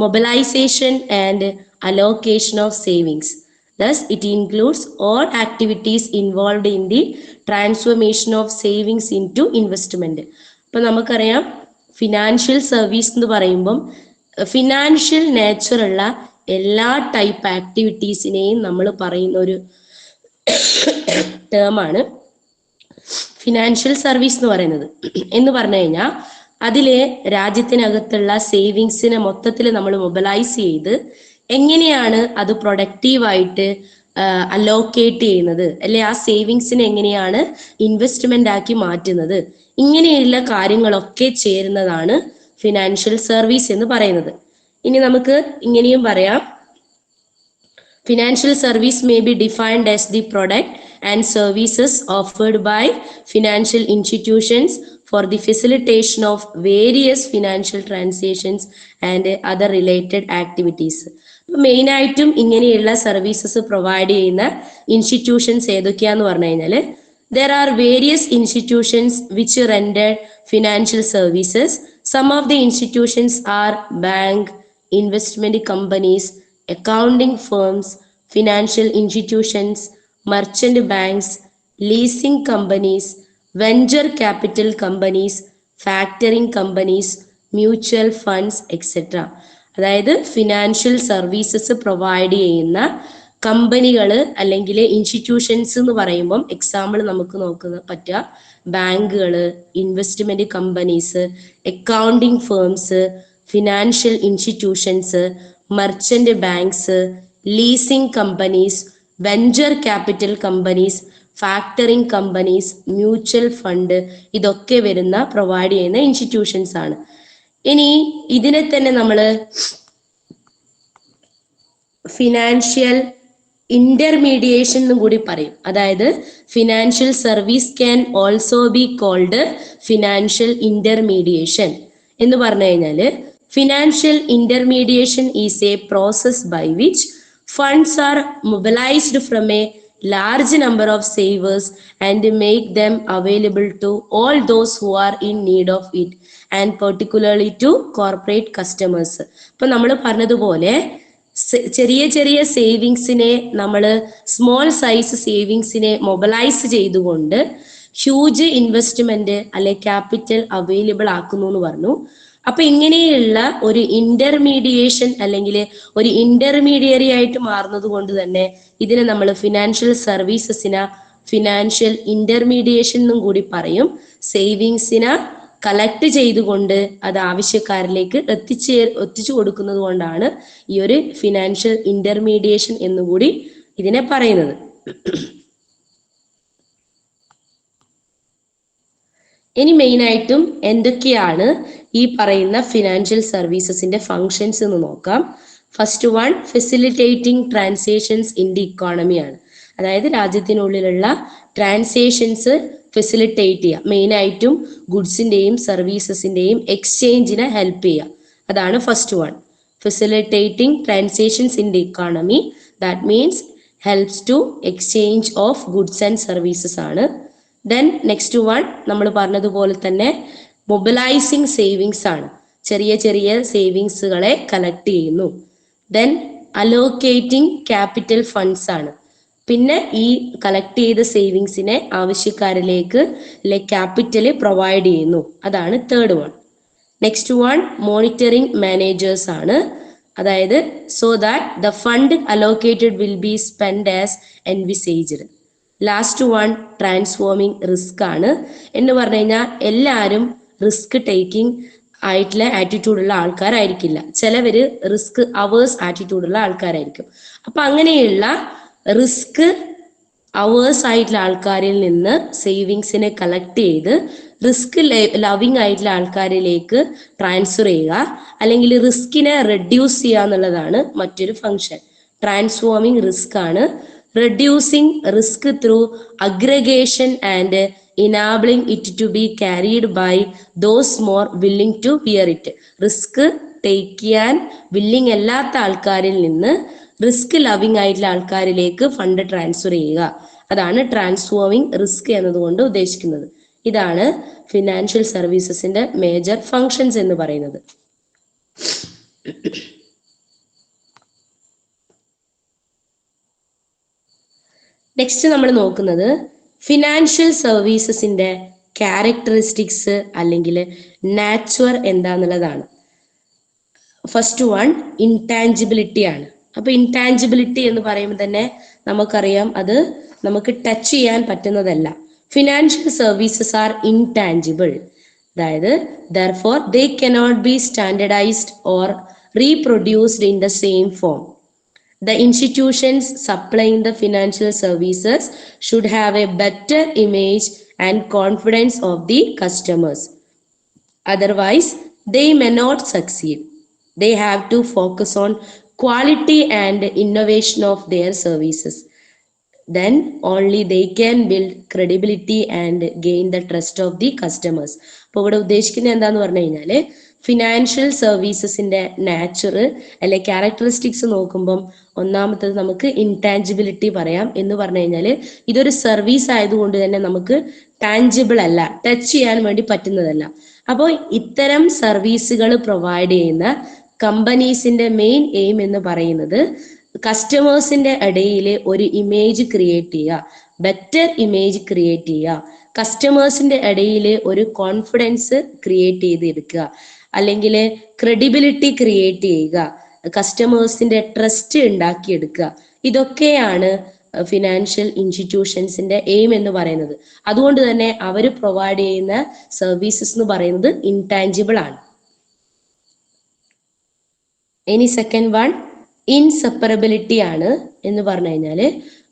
mobilization and allocation of savings. Thus, it includes all activities involved in the transformation of savings into investment. ഇപ്പം നമുക്കറിയാം financial service എന്ന് പറയുമ്പം financial നേച്ചറുള്ള എല്ലാ type ആക്ടിവിറ്റീസിനെയും നമ്മൾ പറയുന്ന ഒരു ടേമാണ് ഫിനാൻഷ്യൽ സർവീസ് എന്ന് പറയുന്നത്. എന്ന് പറഞ്ഞു കഴിഞ്ഞാൽ അതില് രാജ്യത്തിനകത്തുള്ള സേവിങ്സിനെ മൊത്തത്തിൽ നമ്മൾ മൊബിലൈസ് ചെയ്ത് എങ്ങനെയാണ് അത് പ്രൊഡക്റ്റീവായിട്ട് അലോക്കേറ്റ് ചെയ്യുന്നത്, അല്ലെ ആ സേവിങ്സിനെ എങ്ങനെയാണ് ഇൻവെസ്റ്റ്മെന്റ് ആക്കി മാറ്റുന്നത്, ഇങ്ങനെയുള്ള കാര്യങ്ങളൊക്കെ ചേരുന്നതാണ് ഫിനാൻഷ്യൽ സർവീസ് എന്ന് പറയുന്നത്. ഇനി നമുക്ക് ഇങ്ങനെയും പറയാം, financial service may be defined as the product and services offered by financial institutions for the facilitation of various financial transactions and other related activities. Main ആയിട്ടും ഇങ്ങനെയുള്ള സർവീസസ് പ്രൊവൈഡ് ചെയ്യുന്ന ഇൻസ്റ്റിറ്റ്യൂഷൻസ് ഏതൊക്കെയാന്ന് പറഞ്ഞു കഴിഞ്ഞാൽ there are various institutions which render financial services. Some of the institutions are bank, investment companies, accounting firms, financial institutions, merchant banks, leasing companies, venture capital companies, factoring companies, mutual funds, etc. അതായത് financial services provide ചെയ്യുന്ന കമ്പനികൾ അല്ലെങ്കിൽ institutions എന്ന് പറയുമ്പം example നമുക്ക് നോക്കുന്ന പറ്റുക ബാങ്കുകൾ, investment companies, accounting firms, financial institutions, merchant banks, leasing companies, venture capital companies, factoring companies, mutual fund, ഇതൊക്കെ വരുന്ന പ്രൊവൈഡ് ചെയ്യുന്ന ഇൻസ്റ്റിറ്റ്യൂഷൻസ് ആണ്. ഇനി ഇതിനെ തന്നെ നമ്മൾ ഫിനാൻഷ്യൽ ഇന്റർമീഡിയേഷൻ എന്നും കൂടി പറയും. അതായത് financial service can also be called financial intermediation എന്ന് പറഞ്ഞു കഴിഞ്ഞാൽ financial intermediation is a process by which funds are mobilized from a large number of savers and make them available to all those who are in need of it and particularly to corporate customers. ഇപ്പൊ നമ്മൾ പറഞ്ഞതുപോലെ ചെറിയ ചെറിയ സേവിങ്സിനെ നമ്മൾ small size സേവിങ്സിനെ mobilise ചെയ്തുകൊണ്ട് huge investment അല്ലെ capital available ആക്കുന്നു എന്ന് പറഞ്ഞു. അപ്പൊ ഇങ്ങനെയുള്ള ഒരു ഇന്റർമീഡിയേഷൻ അല്ലെങ്കിൽ ഒരു ഇന്റർമീഡിയറി ആയിട്ട് മാറുന്നത് കൊണ്ട് തന്നെ ഇതിനെ നമ്മൾ ഫിനാൻഷ്യൽ സർവീസസിനെ ഫിനാൻഷ്യൽ ഇന്റർമീഡിയേഷൻ എന്നും കൂടി പറയും. സേവിങ്സിനെ കളക്ട് ചെയ്തുകൊണ്ട് അത് ആവശ്യക്കാരിലേക്ക് എത്തിച്ചു കൊടുക്കുന്നത് കൊണ്ടാണ് ഈ ഒരു ഫിനാൻഷ്യൽ ഇന്റർമീഡിയേഷൻ എന്നുകൂടി ഇതിനെ പറയുന്നത്. ഇനി മെയിൻ ആയിട്ടും എന്തൊക്കെയാണ് ഈ പറയുന്ന ഫിനാൻഷ്യൽ സർവീസസിന്റെ ഫങ്ഷൻസ് എന്ന് നോക്കാം. First one, facilitating transactions in the economy ആണ്. അതായത് രാജ്യത്തിനുള്ളിലുള്ള ട്രാൻസാക്ഷൻസ് ഫെസിലിറ്റേറ്റ് ചെയ്യുക, മെയിൻ ആയിട്ടും ഗുഡ്സിന്റെയും സർവീസസിന്റെയും എക്സ്ചേഞ്ചിനെ ഹെൽപ്പ് ചെയ്യുക. അതാണ് first one, facilitating transactions in the economy. That means helps to exchange of goods and services ആണ്. ദെൻ നെക്സ്റ്റ് വൺ നമ്മൾ പറഞ്ഞതുപോലെ തന്നെ മൊബിലൈസിങ് സേവിങ്സ് ആണ്, ചെറിയ ചെറിയ സേവിങ്സുകളെ കളക്ട് ചെയ്യുന്നു. ദെൻ അലോക്കേറ്റിംഗ് ക്യാപിറ്റൽ ഫണ്ട്സ് ആണ്, പിന്നെ ഈ കളക്ട് ചെയ്ത സേവിങ്സിനെ ആവശ്യക്കാരിലേക്ക് ക്യാപിറ്റല് പ്രൊവൈഡ് ചെയ്യുന്നു. അതാണ് third one. Next one monitoring managers ആണ്, അതായത് so that the fund allocated will be spend as envisaged. Last one transforming risk ആണ്. എന്ന് പറഞ്ഞു കഴിഞ്ഞാൽ എല്ലാവരും റിസ്ക് ടേക്കിംഗ് ആയിട്ടുള്ള ആറ്റിറ്റ്യൂഡുള്ള ആൾക്കാരായിരിക്കില്ല, ചിലവര് റിസ്ക് അവേഴ്സ് ആറ്റിറ്റ്യൂഡുള്ള ആൾക്കാരായിരിക്കും. അപ്പൊ അങ്ങനെയുള്ള റിസ്ക് അവേഴ്സ് ആയിട്ടുള്ള ആൾക്കാരിൽ നിന്ന് സേവിങ്സിനെ കളക്ട് ചെയ്ത് റിസ്ക് ലവിങ് ആയിട്ടുള്ള ആൾക്കാരിലേക്ക് ട്രാൻസ്ഫർ ചെയ്യുക, അല്ലെങ്കിൽ റിസ്കിനെ റെഡ്യൂസ് ചെയ്യുക എന്നുള്ളതാണ് മറ്റൊരു ഫങ്ഷൻ. ട്രാൻസ്ഫോമിങ് റിസ്ക് ആണ്. Reducing risk through aggregation and enabling it to be carried by those more willing to bear it. Risk take ചെയ്യാൻ വില്ലിങ് അല്ലാത്ത ആൾക്കാരിൽ നിന്ന് റിസ്ക് ലവിങ് ആയിട്ടുള്ള ആൾക്കാരിലേക്ക് ഫണ്ട് ട്രാൻസ്ഫർ ചെയ്യുക, അതാണ് ട്രാൻസ്ഫോമിങ് റിസ്ക് എന്നതുകൊണ്ട് ഉദ്ദേശിക്കുന്നത്. ഇതാണ് ഫിനാൻഷ്യൽ സർവീസസിന്റെ മേജർ ഫങ്ഷൻസ് എന്ന് പറയുന്നത്. നെക്സ്റ്റ് നമ്മൾ നോക്കുന്നത് ഫിനാൻഷ്യൽ സർവീസസിന്റെ ക്യാരക്ടറിസ്റ്റിക്സ് അല്ലെങ്കിൽ നാച്ചുർ എന്താന്നുള്ളതാണ്. ഫസ്റ്റ് വൺ ഇൻടാഞ്ചിബിലിറ്റി ആണ്. അപ്പൊ ഇൻടാഞ്ചിബിലിറ്റി എന്ന് പറയുമ്പോൾ തന്നെ നമുക്കറിയാം അത് നമുക്ക് ടച്ച് ചെയ്യാൻ പറ്റുന്നതല്ല. ഫിനാൻഷ്യൽ സർവീസസ് ആർ ഇൻടാഞ്ചിബിൾ, അതായത് therefore they cannot be standardized or reproduced in the same form. The institutions supplying the financial services should have a better image and confidence of the customers. Otherwise, they may not succeed. They have to focus on quality and innovation of their services. Then only they can build credibility and gain the trust of the customers. അപ്പോൾ ഇവിടെ ഉദ്ദേശിക്കുന്നത് എന്താന്ന് പറഞ്ഞു കഴിഞ്ഞാല് financial സർവീസസിന്റെ nature അല്ലെ characteristics നോക്കുമ്പം ഒന്നാമത്തത് നമുക്ക് ഇൻടാഞ്ചിബിലിറ്റി പറയാം. എന്ന് പറഞ്ഞു കഴിഞ്ഞാല് ഇതൊരു സർവീസ് ആയതുകൊണ്ട് തന്നെ നമുക്ക് ടാഞ്ചിബിൾ അല്ല, ടച്ച് ചെയ്യാൻ വേണ്ടി പറ്റുന്നതല്ല. അപ്പോൾ ഇത്തരം സർവീസുകൾ പ്രൊവൈഡ് ചെയ്യുന്ന കമ്പനീസിന്റെ മെയിൻ എയിം എന്ന് പറയുന്നത് കസ്റ്റമേഴ്സിന്റെ ഇടയിൽ ഒരു ഇമേജ് ക്രിയേറ്റ് ചെയ്യുക, ബെറ്റർ ഇമേജ് ക്രിയേറ്റ് ചെയ്യുക, കസ്റ്റമേഴ്സിന്റെ ഇടയിൽ ഒരു കോൺഫിഡൻസ് ക്രിയേറ്റ് ചെയ്തെടുക്കുക, അല്ലെങ്കിൽ ക്രെഡിബിലിറ്റി ക്രിയേറ്റ് ചെയ്യുക, കസ്റ്റമേഴ്സിന്റെ ട്രസ്റ്റ് ഉണ്ടാക്കിയെടുക്കുക. ഇതൊക്കെയാണ് ഫിനാൻഷ്യൽ ഇൻസ്റ്റിറ്റ്യൂഷൻസിന്റെ എയിം എന്ന് പറയുന്നത്. അതുകൊണ്ട് തന്നെ അവർ പ്രൊവൈഡ് ചെയ്യുന്ന സർവീസസ് എന്ന് പറയുന്നത് ഇൻടാഞ്ചിബിൾ ആണ്. ഇനി സെക്കൻഡ് വൺ ഇൻസെപ്പറബിലിറ്റി ആണ്. എന്ന് പറഞ്ഞു കഴിഞ്ഞാൽ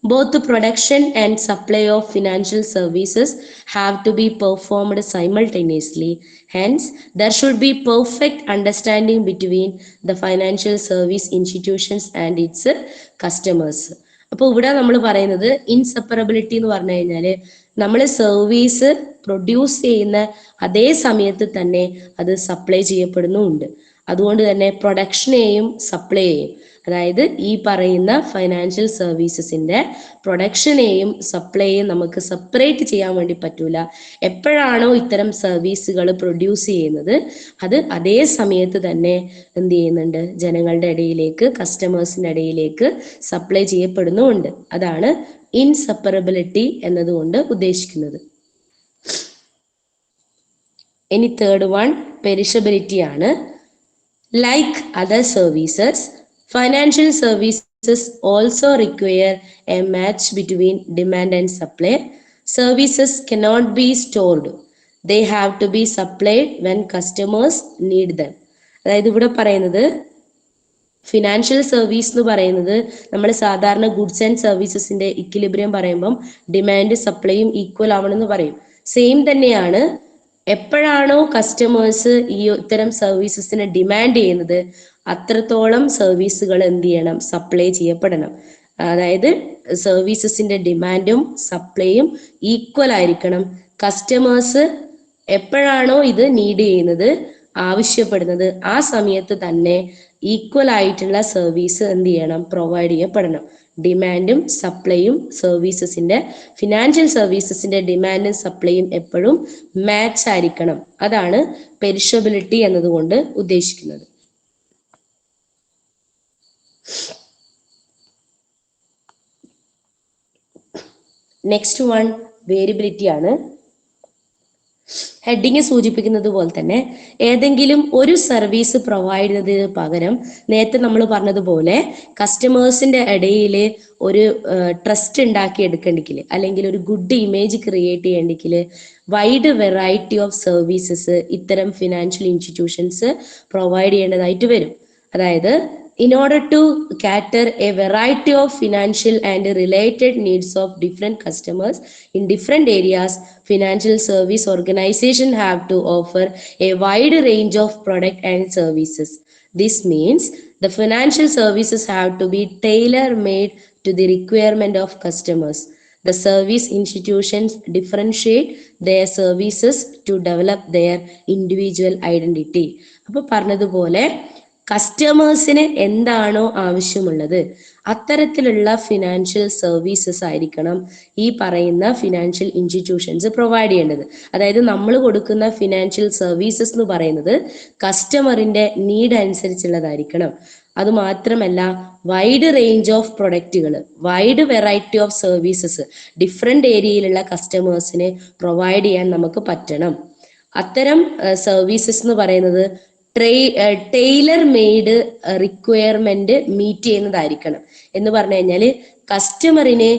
both production and supply of financial services have to be performed simultaneously. Hence there should be perfect understanding between the financial service institutions and its customers. അപ്പോൾ ഇവിടെ നമ്മൾ പറയുന്നത് ഇൻസെപ്പറബിലിറ്റി എന്ന് പറഞ്ഞു കഴിഞ്ഞാൽ നമ്മൾ സർവീസ് പ്രൊഡ്യൂസ് ചെയ്യുന്ന അതേ സമയത്ത് തന്നെ അത് സപ്ലൈ ചെയ്യപ്പെടുന്നുമുണ്ട്. അതുകൊണ്ട് തന്നെ പ്രൊഡക്ഷനെയും സപ്ലൈയെയും, അതായത് ഈ പറയുന്ന ഫൈനാൻഷ്യൽ സർവീസസിന്റെ പ്രൊഡക്ഷനെയും സപ്ലൈയെയും നമുക്ക് സെപ്പറേറ്റ് ചെയ്യാൻ വേണ്ടി പറ്റൂല. എപ്പോഴാണോ ഇത്തരം സർവീസുകൾ പ്രൊഡ്യൂസ് ചെയ്യുന്നത് അത് അതേ സമയത്ത് തന്നെ എന്ത് ചെയ്യുന്നുണ്ട്, ജനങ്ങളുടെ ഇടയിലേക്ക്, കസ്റ്റമേഴ്സിന്റെ ഇടയിലേക്ക് സപ്ലൈ ചെയ്യപ്പെടുന്നുമുണ്ട്. അതാണ് ഇൻസെപ്പറബിലിറ്റി എന്നതുകൊണ്ട് ഉദ്ദേശിക്കുന്നത്. ഇനി തേർഡ് വൺ പെരിഷബിലിറ്റി ആണ്. Like other services, financial services also require a match between demand and supply. Services cannot be stored. They have to be supplied when customers need them. അതായത് ഇവിടെ പറയുന്നത് financial service എന്ന് പറയുന്നത് നമ്മൾ സാധാരണ goods and സർവീസസിന്റെ equilibrium പറയുമ്പം demand സപ്ലൈയും equal ആവണമെന്ന് പറയും. സെയിം തന്നെയാണ് എപ്പോഴാണോ കസ്റ്റമേഴ്സ് ഈ ഇത്തരം സർവീസസിനെ ഡിമാൻഡ് ചെയ്യുന്നത് അത്രത്തോളം സർവീസുകൾ എന്ത് ചെയ്യണം, സപ്ലൈ ചെയ്യപ്പെടണം. അതായത് സർവീസസിന്റെ ഡിമാൻഡും സപ്ലൈയും ഈക്വൽ ആയിരിക്കണം. കസ്റ്റമേഴ്സ് എപ്പോഴാണോ ഇത് നീഡ് ചെയ്യുന്നത്, ആവശ്യപ്പെടുന്നത്, ആ സമയത്ത് തന്നെ ഈക്വൽ ആയിട്ടുള്ള സർവീസ് എന്ത് ചെയ്യണം, പ്രൊവൈഡ് ചെയ്യപ്പെടണം. ഡിമാൻഡും സപ്ലൈയും സർവീസസിന്റെ, ഫിനാൻഷ്യൽ സർവീസസിന്റെ ഡിമാൻഡും സപ്ലൈയും എപ്പോഴും മാച്ച് ആയിരിക്കണം. അതാണ് പെരിഷബിലിറ്റി എന്നതുകൊണ്ട് ഉദ്ദേശിക്കുന്നത്. നെക്സ്റ്റ് വൺ വേരിയബിലിറ്റി ആണ്. ഹെഡിങ് സൂചിപ്പിക്കുന്നത് പോലെ തന്നെ ഏതെങ്കിലും ഒരു സർവീസ് പ്രൊവൈഡ് ചെയ്യുന്നതിന് പകരം നേരത്തെ നമ്മൾ പറഞ്ഞതുപോലെ കസ്റ്റമേഴ്സിന്റെ ഇടയിൽ ഒരു ട്രസ്റ്റ് ഉണ്ടാക്കി എടുക്കണ്ടെങ്കിൽ, അല്ലെങ്കിൽ ഒരു ഗുഡ് ഇമേജ് ക്രിയേറ്റ് ചെയ്യണ്ടെങ്കിൽ വൈഡ് വെറൈറ്റി ഓഫ് സർവീസസ് ഇത്തരം ഫിനാൻഷ്യൽ ഇൻസ്റ്റിറ്റ്യൂഷൻസ് പ്രൊവൈഡ് ചെയ്യേണ്ടതായിട്ട് വരും. അതായത് in order to cater a variety of financial and related needs of different customers in different areas, financial service organizations have to offer a wide range of product and services. This means the financial services have to be tailor-made to the requirement of customers. The service institutions differentiate their services to develop their individual identity. അപ്പോൾ പറഞ്ഞതുപോലെ കസ്റ്റമേഴ്സിന് എന്താണോ ആവശ്യമുള്ളത് അത്തരത്തിലുള്ള financial services ആയിരിക്കണം ഈ പറയുന്ന financial institutions provide ചെയ്യേണ്ടത്. അതായത് നമ്മൾ കൊടുക്കുന്ന ഫിനാൻഷ്യൽ സർവീസസ് എന്ന് പറയുന്നത് കസ്റ്റമറിന്റെ നീഡ് അനുസരിച്ചുള്ളതായിരിക്കണം. അത് മാത്രമല്ല വൈഡ് റേഞ്ച് ഓഫ് പ്രൊഡക്റ്റുകൾ, wide variety of services different ഏരിയയിലുള്ള കസ്റ്റമേഴ്സിന് പ്രൊവൈഡ് ചെയ്യാൻ നമുക്ക് പറ്റണം. അത്തരം സർവീസസ് എന്ന് പറയുന്നത് ടൈലർ മെയ്ഡ് റിക്വയർമെന്റ് മീറ്റ് ചെയ്യുന്നതായിരിക്കണം. എന്ന് പറഞ്ഞു കഴിഞ്ഞാല് കസ്റ്റമറിന്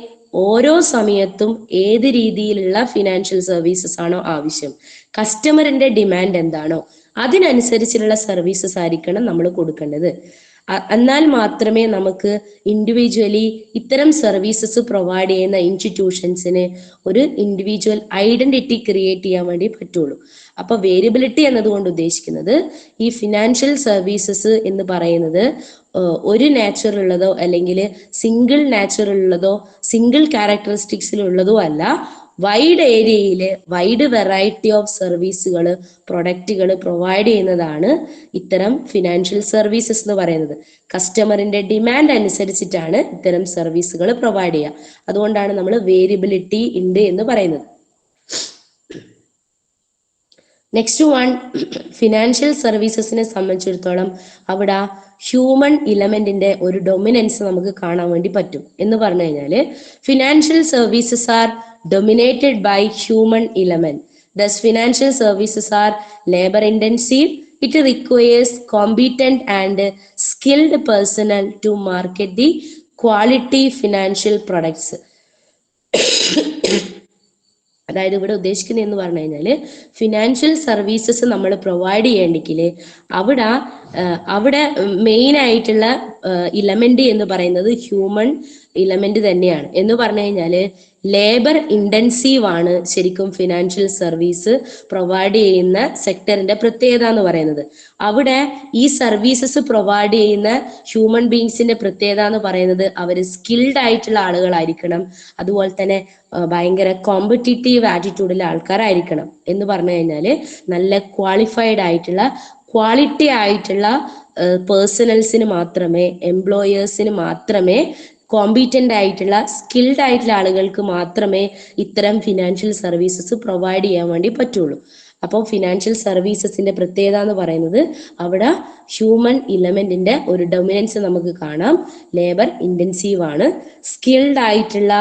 ഓരോ സമയത്തും ഏത് രീതിയിലുള്ള ഫിനാൻഷ്യൽ സർവീസസ് ആണോ ആവശ്യം, കസ്റ്റമറിന്റെ ഡിമാൻഡ് എന്താണോ അതിനനുസരിച്ചുള്ള സർവീസസ് ആയിരിക്കണം നമ്മൾ കൊടുക്കേണ്ടത്. എന്നാൽ മാത്രമേ നമുക്ക് ഇൻഡിവിജ്വലി ഇത്തരം സർവീസസ് പ്രൊവൈഡ് ചെയ്യുന്ന ഇൻസ്റ്റിറ്റ്യൂഷൻസിന് ഒരു ഇൻഡിവിജ്വൽ ഐഡന്റിറ്റി ക്രിയേറ്റ് ചെയ്യാൻ വേണ്ടി പറ്റുള്ളൂ. അപ്പൊ വേരിയബിലിറ്റി എന്നതുകൊണ്ട് ഉദ്ദേശിക്കുന്നത് ഈ ഫിനാൻഷ്യൽ സർവീസസ് എന്ന് പറയുന്നത് ഒരു നാച്ചുറലുള്ളതോ അല്ലെങ്കിൽ സിംഗിൾ നാച്ചുറലുള്ളതോ സിംഗിൾ ക്യാരക്ടറിസ്റ്റിക്സിലുള്ളതോ അല്ല, വൈഡ് ഏരിയയില് വൈഡ് വെറൈറ്റി ഓഫ് സർവീസുകൾ പ്രൊഡക്റ്റുകൾ പ്രൊവൈഡ് ചെയ്യുന്നതാണ് ഇത്തരം ഫിനാൻഷ്യൽ സർവീസസ് എന്ന് പറയുന്നത്. കസ്റ്റമറിന്റെ ഡിമാൻഡ് അനുസരിച്ചിട്ടാണ് ഇത്തരം സർവീസുകൾ പ്രൊവൈഡ് ചെയ്യുക. അതുകൊണ്ടാണ് നമ്മൾ വേരിയബിലിറ്റി ഉണ്ട് എന്ന് പറയുന്നത്. നെക്സ്റ്റ് വൺ, ഫിനാൻഷ്യൽ സർവീസസിനെ സംബന്ധിച്ചിടത്തോളം അവിടെ ഹ്യൂമൻ ഇലമെന്റിന്റെ ഒരു ഡൊമിനൻസ് നമുക്ക് കാണാൻ വേണ്ടി പറ്റും. എന്ന് പറഞ്ഞു കഴിഞ്ഞാല് financial services are dominated by human element. Thus, financial services are labor intensive. It requires competent and skilled personnel to market the quality financial products. അതായത് ഇവിടെ ഉദ്ദേശിക്കുന്നത് എന്ന് പറഞ്ഞു കഴിഞ്ഞാല് ഫിനാൻഷ്യൽ സർവീസസ് നമ്മൾ പ്രൊവൈഡ് ചെയ്യണമെങ്കിൽ അവിടെ മെയിൻ ആയിട്ടുള്ള ഇലമെന്റ് എന്ന് പറയുന്നത് ഹ്യൂമൻ ഇലമെന്റ് തന്നെയാണ്. എന്ന് പറഞ്ഞു കഴിഞ്ഞാല് ലേബർ ഇന്റൻസീവ് ആണ് ശരിക്കും ഫിനാൻഷ്യൽ സർവീസ് പ്രൊവൈഡ് ചെയ്യുന്ന സെക്ടറിന്റെ പ്രത്യേകത എന്ന് പറയുന്നത്. അവിടെ ഈ സർവീസസ് പ്രൊവൈഡ് ചെയ്യുന്ന ഹ്യൂമൻ ബീങ്സിന്റെ പ്രത്യേകത എന്ന് പറയുന്നത് അവർ സ്കിൽഡ് ആയിട്ടുള്ള ആളുകളായിരിക്കണം. അതുപോലെ തന്നെ ഭയങ്കര കോമ്പറ്റീറ്റീവ് ആറ്റിറ്റ്യൂഡിലെ ആൾക്കാരായിരിക്കണം. എന്ന് പറഞ്ഞു കഴിഞ്ഞാല് നല്ല ക്വാളിഫൈഡ് ആയിട്ടുള്ള ക്വാളിറ്റി ആയിട്ടുള്ള പേഴ്സണൽസിന് മാത്രമേ, എംപ്ലോയേഴ്സിന് മാത്രമേ, കോമ്പീറ്റന്റ് ആയിട്ടുള്ള സ്കിൽഡ് ആയിട്ടുള്ള ആളുകൾക്ക് മാത്രമേ ഇത്തരം ഫിനാൻഷ്യൽ സർവീസസ് പ്രൊവൈഡ് ചെയ്യാൻ വേണ്ടി പറ്റുള്ളൂ. അപ്പോൾ ഫിനാൻഷ്യൽ സർവീസസിന്റെ പ്രത്യേകത എന്ന് പറയുന്നത് അവിടെ ഹ്യൂമൻ ഇലമെന്റിന്റെ ഒരു ഡൊമിനൻസ് നമുക്ക് കാണാം. ലേബർ ഇന്റൻസീവ് ആണ്. സ്കിൽഡ് ആയിട്ടുള്ള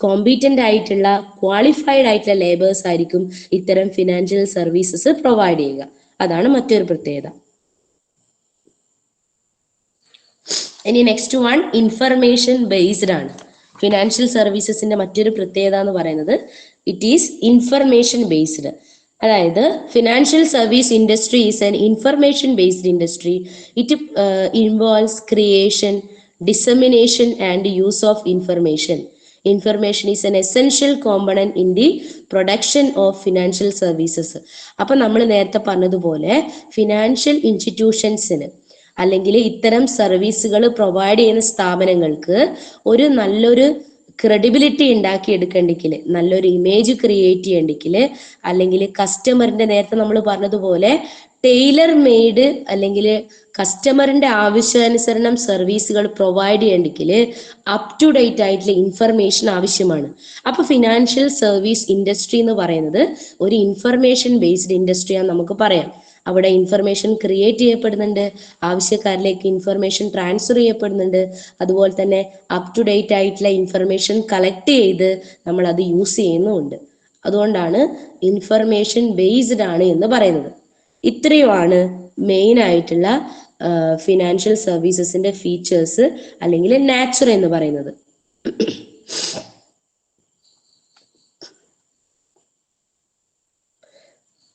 കോമ്പീറ്റന്റ് ആയിട്ടുള്ള ക്വാളിഫൈഡ് ആയിട്ടുള്ള ലേബേഴ്സ് ആയിരിക്കും ഇത്തരം ഫിനാൻഷ്യൽ സർവീസസ് പ്രൊവൈഡ് ചെയ്യുക. അതാണ് മറ്റൊരു പ്രത്യേകത. ഇനി നെക്സ്റ്റ് വൺ, ഇൻഫർമേഷൻ ബേസ്ഡ് ആണ്. ഫിനാൻഷ്യൽ സർവീസസിന്റെ മറ്റൊരു പ്രത്യേകത എന്ന് പറയുന്നത് ഇറ്റ് ഈസ് ഇൻഫർമേഷൻ ബേസ്ഡ്. അതായത് financial service industry is an information based industry. It involves creation, dissemination and use of information. Information is an essential component in the production of financial services. അപ്പൊ നമ്മൾ നേരത്തെ പറഞ്ഞതുപോലെ financial ഇൻസ്റ്റിറ്റ്യൂഷൻസിന് അല്ലെങ്കിൽ ഇത്തരം സർവീസുകൾ provide ചെയ്യുന്ന സ്ഥാപനങ്ങൾക്ക് ഒരു നല്ലൊരു ക്രെഡിബിലിറ്റി ഉണ്ടാക്കിയെടുക്കണ്ടെങ്കിൽ, നല്ലൊരു ഇമേജ് ക്രിയേറ്റ് ചെയ്യണ്ടെങ്കിൽ, അല്ലെങ്കിൽ കസ്റ്റമറിന്റെ നേരത്തെ നമ്മൾ പറഞ്ഞതുപോലെ ടൈലർ മെയ്ഡ് അല്ലെങ്കിൽ കസ്റ്റമറിന്റെ ആവശ്യാനുസരണം സർവീസുകൾ പ്രൊവൈഡ് ചെയ്യണമെങ്കിൽ അപ് ടു ഡേറ്റ് ആയിട്ടുള്ള ഇൻഫർമേഷൻ ആവശ്യമാണ്. അപ്പൊ ഫിനാൻഷ്യൽ സർവീസ് ഇൻഡസ്ട്രി എന്ന് പറയുന്നത് ഒരു ഇൻഫർമേഷൻ ബേസ്ഡ് ഇൻഡസ്ട്രിയാന്ന് നമുക്ക് പറയാം. അവിടെ ഇൻഫർമേഷൻ ക്രിയേറ്റ് ചെയ്യപ്പെടുന്നുണ്ട്, ആവശ്യക്കാരിലേക്ക് ഇൻഫർമേഷൻ ട്രാൻസ്ഫർ ചെയ്യപ്പെടുന്നുണ്ട്, അതുപോലെ തന്നെ അപ് ടു ഡേറ്റ് ആയിട്ടുള്ള ഇൻഫർമേഷൻ കളക്ട് ചെയ്ത് നമ്മൾ അത് യൂസ് ചെയ്യുന്നുമുണ്ട്. അതുകൊണ്ടാണ് ഇൻഫർമേഷൻ ബേസ്ഡ് ആണ് എന്ന് പറയുന്നത്. ഇത്രയുമാണ് മെയിൻ ആയിട്ടുള്ള ഫിനാൻഷ്യൽ സർവീസസിന്റെ ഫീച്ചേഴ്സ് അല്ലെങ്കിൽ നാച്ചർ എന്ന് പറയുന്നത്.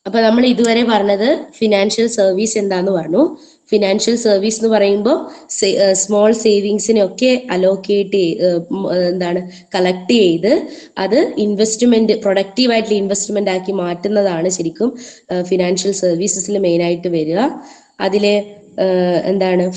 അപ്പൊ നമ്മൾ ഇതുവരെ പറഞ്ഞത് ഫിനാൻഷ്യൽ സർവീസ് എന്താന്ന് പറഞ്ഞു. ഫിനാൻഷ്യൽ സർവീസ് എന്ന് പറയുമ്പോൾ സ്മോൾ സേവിങ്സിനൊക്കെ അലോക്കേറ്റ് കളക്ട് ചെയ്ത് അത് ഇൻവെസ്റ്റ്മെന്റ്, പ്രൊഡക്റ്റീവ് ആയിട്ടുള്ള ഇൻവെസ്റ്റ്മെന്റ് ആക്കി മാറ്റുന്നതാണ് ശരിക്കും ഫിനാൻഷ്യൽ സർവീസസിൽ മെയിൻ ആയിട്ട് വരിക. അതിലെ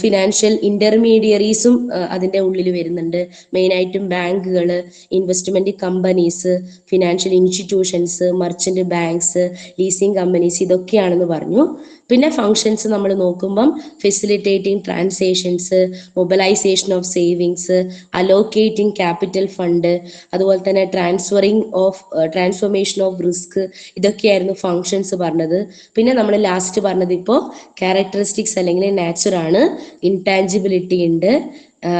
ഫിനാൻഷ്യൽ ഇന്റർമീഡിയറീസും അതിന്റെ ഉള്ളിൽ വരുന്നുണ്ട്. മെയിൻ ആയിട്ടും ബാങ്കുകൾ, investment companies, financial institutions, merchant banks, leasing companies, ഇതൊക്കെയാണെന്ന് പറഞ്ഞു. പിന്നെ ഫങ്ഷൻസ് നമ്മൾ നോക്കുമ്പം facilitating transactions, mobilisation of savings, allocating capital fund, അതുപോലെ തന്നെ ട്രാൻസ്ഫോർമേഷൻ ഓഫ് റിസ്ക്, ഇതൊക്കെയായിരുന്നു ഫങ്ഷൻസ് പറഞ്ഞത്. പിന്നെ നമ്മൾ ലാസ്റ്റ് പറഞ്ഞത് ഇപ്പോൾ ക്യാരക്ടറിസ്റ്റിക്സ് അല്ലെങ്കിൽ നാച്ചർ ആണ്. ഇൻടാഞ്ചിബിലിറ്റി ഉണ്ട്,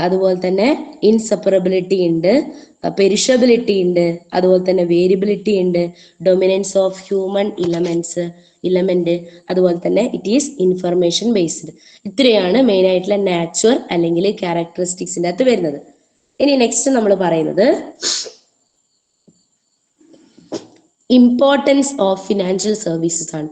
അതുപോലെ തന്നെ ഇൻസെപ്പറബിലിറ്റി ഉണ്ട്, പെരിഷബിലിറ്റി ഉണ്ട്, അതുപോലെ തന്നെ വേരിയബിലിറ്റി ഉണ്ട്, ഡൊമിനൻസ് ഓഫ് ഹ്യൂമൻ ഇലമെന്റ്, അതുപോലെ തന്നെ ഇറ്റ് ഈസ് ഇൻഫർമേഷൻ ബേസ്ഡ്. ഇത്രയാണ് മെയിൻ ആയിട്ടുള്ള നാച്ചുറൽ അല്ലെങ്കിൽ ക്യാരക്ടറിസ്റ്റിക്സിന്റെ അകത്ത് വരുന്നത്. ഇനി നെക്സ്റ്റ് നമ്മൾ പറയുന്നത് ഇമ്പോർട്ടൻസ് ഓഫ് ഫിനാൻഷ്യൽ സർവീസസ് ആണ്.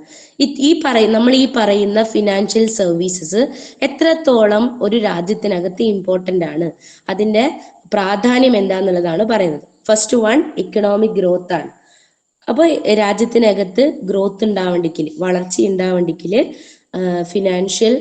നമ്മൾ ഈ പറയുന്ന ഫിനാൻഷ്യൽ സർവീസസ് എത്രത്തോളം ഒരു രാജ്യത്തിനകത്ത് ഇമ്പോർട്ടന്റ് ആണ്, അതിന്റെ പ്രാധാന്യം എന്താന്നുള്ളതാണ് പറയുന്നത്. ഫസ്റ്റ് വൺ ഇക്കണോമിക് ഗ്രോത്ത് ആണ്. അപ്പോൾ രാജ്യത്തിനകത്ത് ഗ്രോത്ത് ഉണ്ടാവണ്ടെങ്കിൽ, വളർച്ച ഉണ്ടാവണ്ടെങ്കിൽ ഫിനാൻഷ്യൽ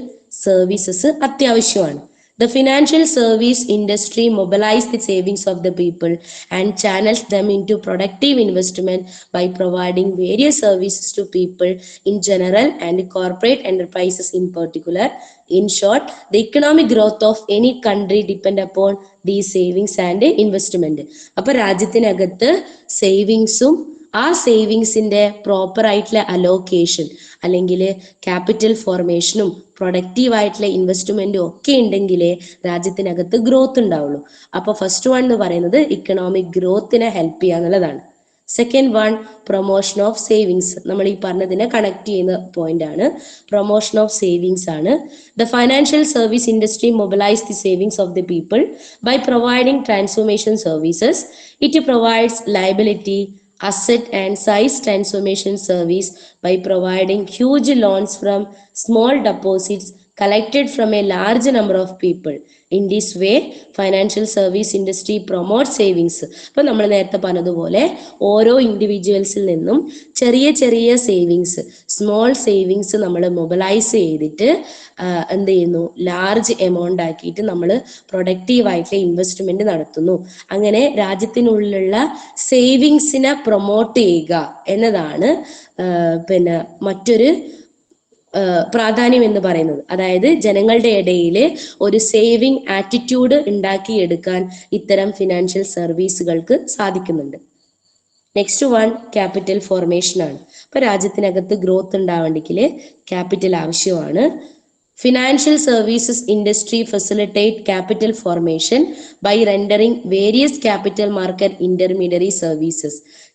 സർവീസസ് അത്യാവശ്യമാണ്. The financial service industry mobilizes the savings of the people and channels them into productive investment by providing various services to people in general and corporate enterprises in particular. In short, the economic growth of any country depend upon these savings and investment. അപ്പോൾ രാജ്യത്തിനകത്ത് സേവിങ്സും ആ സേവിങ്സിന്റെ proper ആയിട്ടുള്ള allocation അല്ലെങ്കിൽ capital ഫോർമേഷനും productive ആയിട്ടുള്ള ഇൻവെസ്റ്റ്മെന്റും ഒക്കെ ഉണ്ടെങ്കിലേ രാജ്യത്തിനകത്ത് growth ഉണ്ടാവുള്ളൂ. അപ്പൊ first one എന്ന് പറയുന്നത് ഇക്കണോമിക് ഗ്രോത്തിനെ ഹെൽപ്പ് ചെയ്യുക എന്നുള്ളതാണ്. Second one promotion of savings. നമ്മൾ ഈ പറഞ്ഞതിനെ കണക്ട് ചെയ്യുന്ന പോയിന്റ് ആണ്. പ്രൊമോഷൻ ഓഫ് സേവിങ്സ് ആണ്. The financial service industry mobilise the savings of the people by providing transformation services. It provides liability, asset and size transformation service by providing huge loans from small deposits collected from a large number of people. In this way, financial service industry promotes savings. അപ്പോൾ നമ്മൾ നേരത്തെ പറഞ്ഞതുപോലെ ഓരോ ഇൻഡിവിജ്വൽസിൽ നിന്നും ചെറിയ ചെറിയ savings, small savings നമ്മൾ mobilise ചെയ്തിട്ട് എന്ത് ചെയ്യുന്നു, ലാർജ് എമൗണ്ട് ആക്കിയിട്ട് നമ്മൾ പ്രൊഡക്റ്റീവ് ആയിട്ടുള്ള ഇൻവെസ്റ്റ്മെന്റ് നടത്തുന്നു. അങ്ങനെ രാജ്യത്തിനുള്ളിലുള്ള സേവിങ്സിനെ പ്രൊമോട്ട് ചെയ്യുക എന്നതാണ് പിന്നെ മറ്റൊരു പ്രാധാന്യം എന്ന് പറയുന്നത്. അതായത് ജനങ്ങളുടെ ഇടയിൽ ഒരു സേവിങ് ആറ്റിറ്റ്യൂഡ് ഉണ്ടാക്കിയെടുക്കാൻ ഇത്തരം ഫിനാൻഷ്യൽ സർവീസുകൾക്ക് സാധിക്കുന്നുണ്ട്. നെക്സ്റ്റ് വൺ ക്യാപിറ്റൽ ഫോർമേഷൻ ആണ്. അപ്പൊ രാജ്യത്തിനകത്ത് ഗ്രോത്ത് ഉണ്ടാവണമെങ്കിൽ ക്യാപിറ്റൽ ആവശ്യമാണ്. Financial services industry facilitate capital formation by rendering various capital market intermediary services.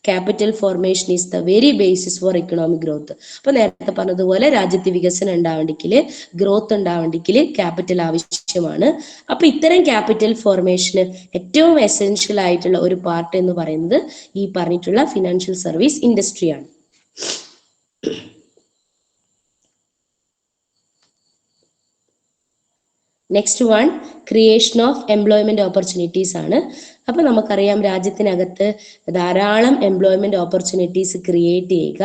Capital formation is the very basis for economic growth. അപ്പോൾ നേരത്തെ പറഞ്ഞതുപോലെ രാജ്യത്തെ വികസനം ഉണ്ടാവണമെങ്കിൽ, ഗ്രോത്ത് ഉണ്ടാവണമെങ്കിൽ ക്യാപിറ്റൽ ആവശ്യമാണ്. അപ്പൊ ഇത്തരം ക്യാപിറ്റൽ ഫോർമേഷന് ഏറ്റവും എസെൻഷ്യൽ ആയിട്ടുള്ള ഒരു പാർട്ട് എന്ന് പറയുന്നത് ഈ പറഞ്ഞിട്ടുള്ള ഫിനാൻഷ്യൽ സർവീസ് ഇൻഡസ്ട്രിയാണ്. Next one creation of employment opportunities ആണ്. അപ്പൊ നമുക്കറിയാം രാജ്യത്തിനകത്ത് ധാരാളം എംപ്ലോയ്മെന്റ് ഓപ്പർച്യൂണിറ്റീസ് ക്രിയേറ്റ് ചെയ്യുക,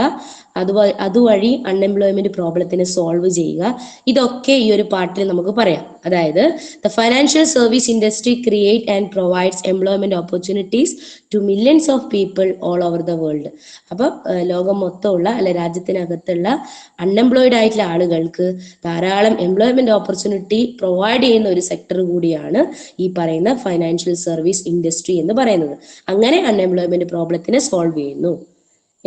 അതുവഴി അൺഎംപ്ലോയ്മെന്റ് പ്രോബ്ലത്തിനെ സോൾവ് ചെയ്യുക, ഇതൊക്കെ ഈ ഒരു പാർട്ടിൽ നമുക്ക് പറയാം. അതായത് the financial service industry create and provides employment opportunities to millions of people all over the world. അപ്പൊ ലോകം മൊത്തമുള്ള അല്ലെ രാജ്യത്തിനകത്തുള്ള അൺഎംപ്ലോയിഡ് ആയിട്ടുള്ള ആളുകൾക്ക് ധാരാളം എംപ്ലോയ്മെന്റ് ഓപ്പർച്യൂണിറ്റി പ്രൊവൈഡ് ചെയ്യുന്ന ഒരു സെക്ടർ കൂടിയാണ് ഈ പറയുന്ന ഫൈനാൻഷ്യൽ സർവീസ് ഇൻഡസ്ട്രി എന്ന് പറയുന്നത്. അങ്ങനെ അൺഎംപ്ലോയ്മെന്റ് പ്രോബ്ലത്തിനെ സോൾവ് ചെയ്യുന്നു.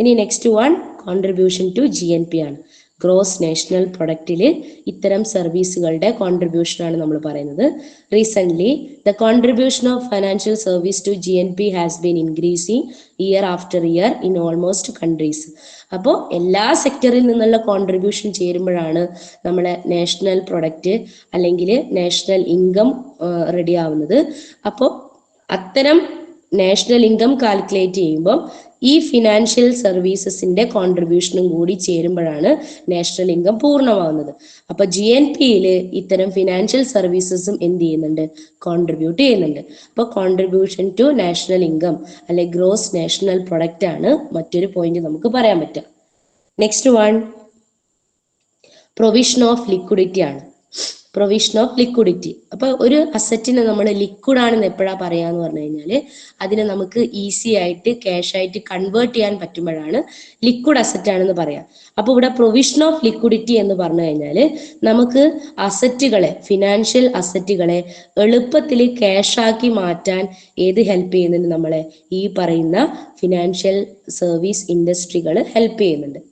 ഇനി next one contribution to GNP ആണ്. ഗ്രോസ് നാഷണൽ പ്രൊഡക്റ്റില് ഇത്തരം സർവീസുകളുടെ കോൺട്രിബ്യൂഷൻ ആണ് നമ്മൾ പറയുന്നത്. Recent the contribution of financial service to GNP has been increasing year after year in almost countries. അപ്പോൾ എല്ലാ സെക്ടറിൽ നിന്നുള്ള കോൺട്രിബ്യൂഷൻ ചേരുമ്പോഴാണ് നമ്മളെ നാഷണൽ പ്രൊഡക്റ്റ് അല്ലെങ്കിൽ നാഷണൽ ഇൻകം റെഡി ആവുന്നത്. അപ്പോൾ അത്തരം നാഷണൽ ഇൻകം കാൽക്കുലേറ്റ് ചെയ്യുമ്പോൾ ഈ ഫിനാൻഷ്യൽ സർവീസസിന്റെ കോൺട്രിബ്യൂഷനും കൂടി ചേരുമ്പോഴാണ് നാഷണൽ ഇൻകം പൂർണ്ണമാവുന്നത്. അപ്പൊ GNPയിൽ ഇത്തരം ഫിനാൻഷ്യൽ സർവീസസും എന്ത് ചെയ്യുന്നുണ്ട്, കോൺട്രിബ്യൂട്ട് ചെയ്യുന്നുണ്ട്. അപ്പൊ കോൺട്രിബ്യൂഷൻ ടു നാഷണൽ ഇൻകം അല്ലെ ഗ്രോസ് നാഷണൽ പ്രൊഡക്റ്റ് ആണ് മറ്റൊരു പോയിന്റ് നമുക്ക് പറയാൻ പറ്റുക. Next one provision of liquidity ആണ്. Provision of liquidity. അപ്പൊ ഒരു അസറ്റിനെ നമ്മൾ ലിക്വിഡ് ആണെന്ന് എപ്പോഴാ പറയാന്ന് പറഞ്ഞു കഴിഞ്ഞാല് അതിനെ നമുക്ക് ഈസി ആയിട്ട് ക്യാഷ് ആയിട്ട് കൺവേർട്ട് ചെയ്യാൻ പറ്റുമ്പോഴാണ് ലിക്വിഡ് അസറ്റ് ആണെന്ന് പറയാം. അപ്പൊ ഇവിടെ പ്രൊവിഷൻ ഓഫ് ലിക്വിഡിറ്റി എന്ന് പറഞ്ഞു കഴിഞ്ഞാൽ നമുക്ക് അസറ്റുകളെ, ഫിനാൻഷ്യൽ അസറ്റുകളെ എളുപ്പത്തിൽ ക്യാഷ് ആക്കി മാറ്റാൻ ഏത് ഹെൽപ്പ് ചെയ്യുന്നുണ്ട്? നമ്മളെ ഈ പറയുന്ന ഫിനാൻഷ്യൽ സർവീസ് ഇൻഡസ്ട്രികൾ ഹെൽപ്പ് ചെയ്യുന്നുണ്ട്.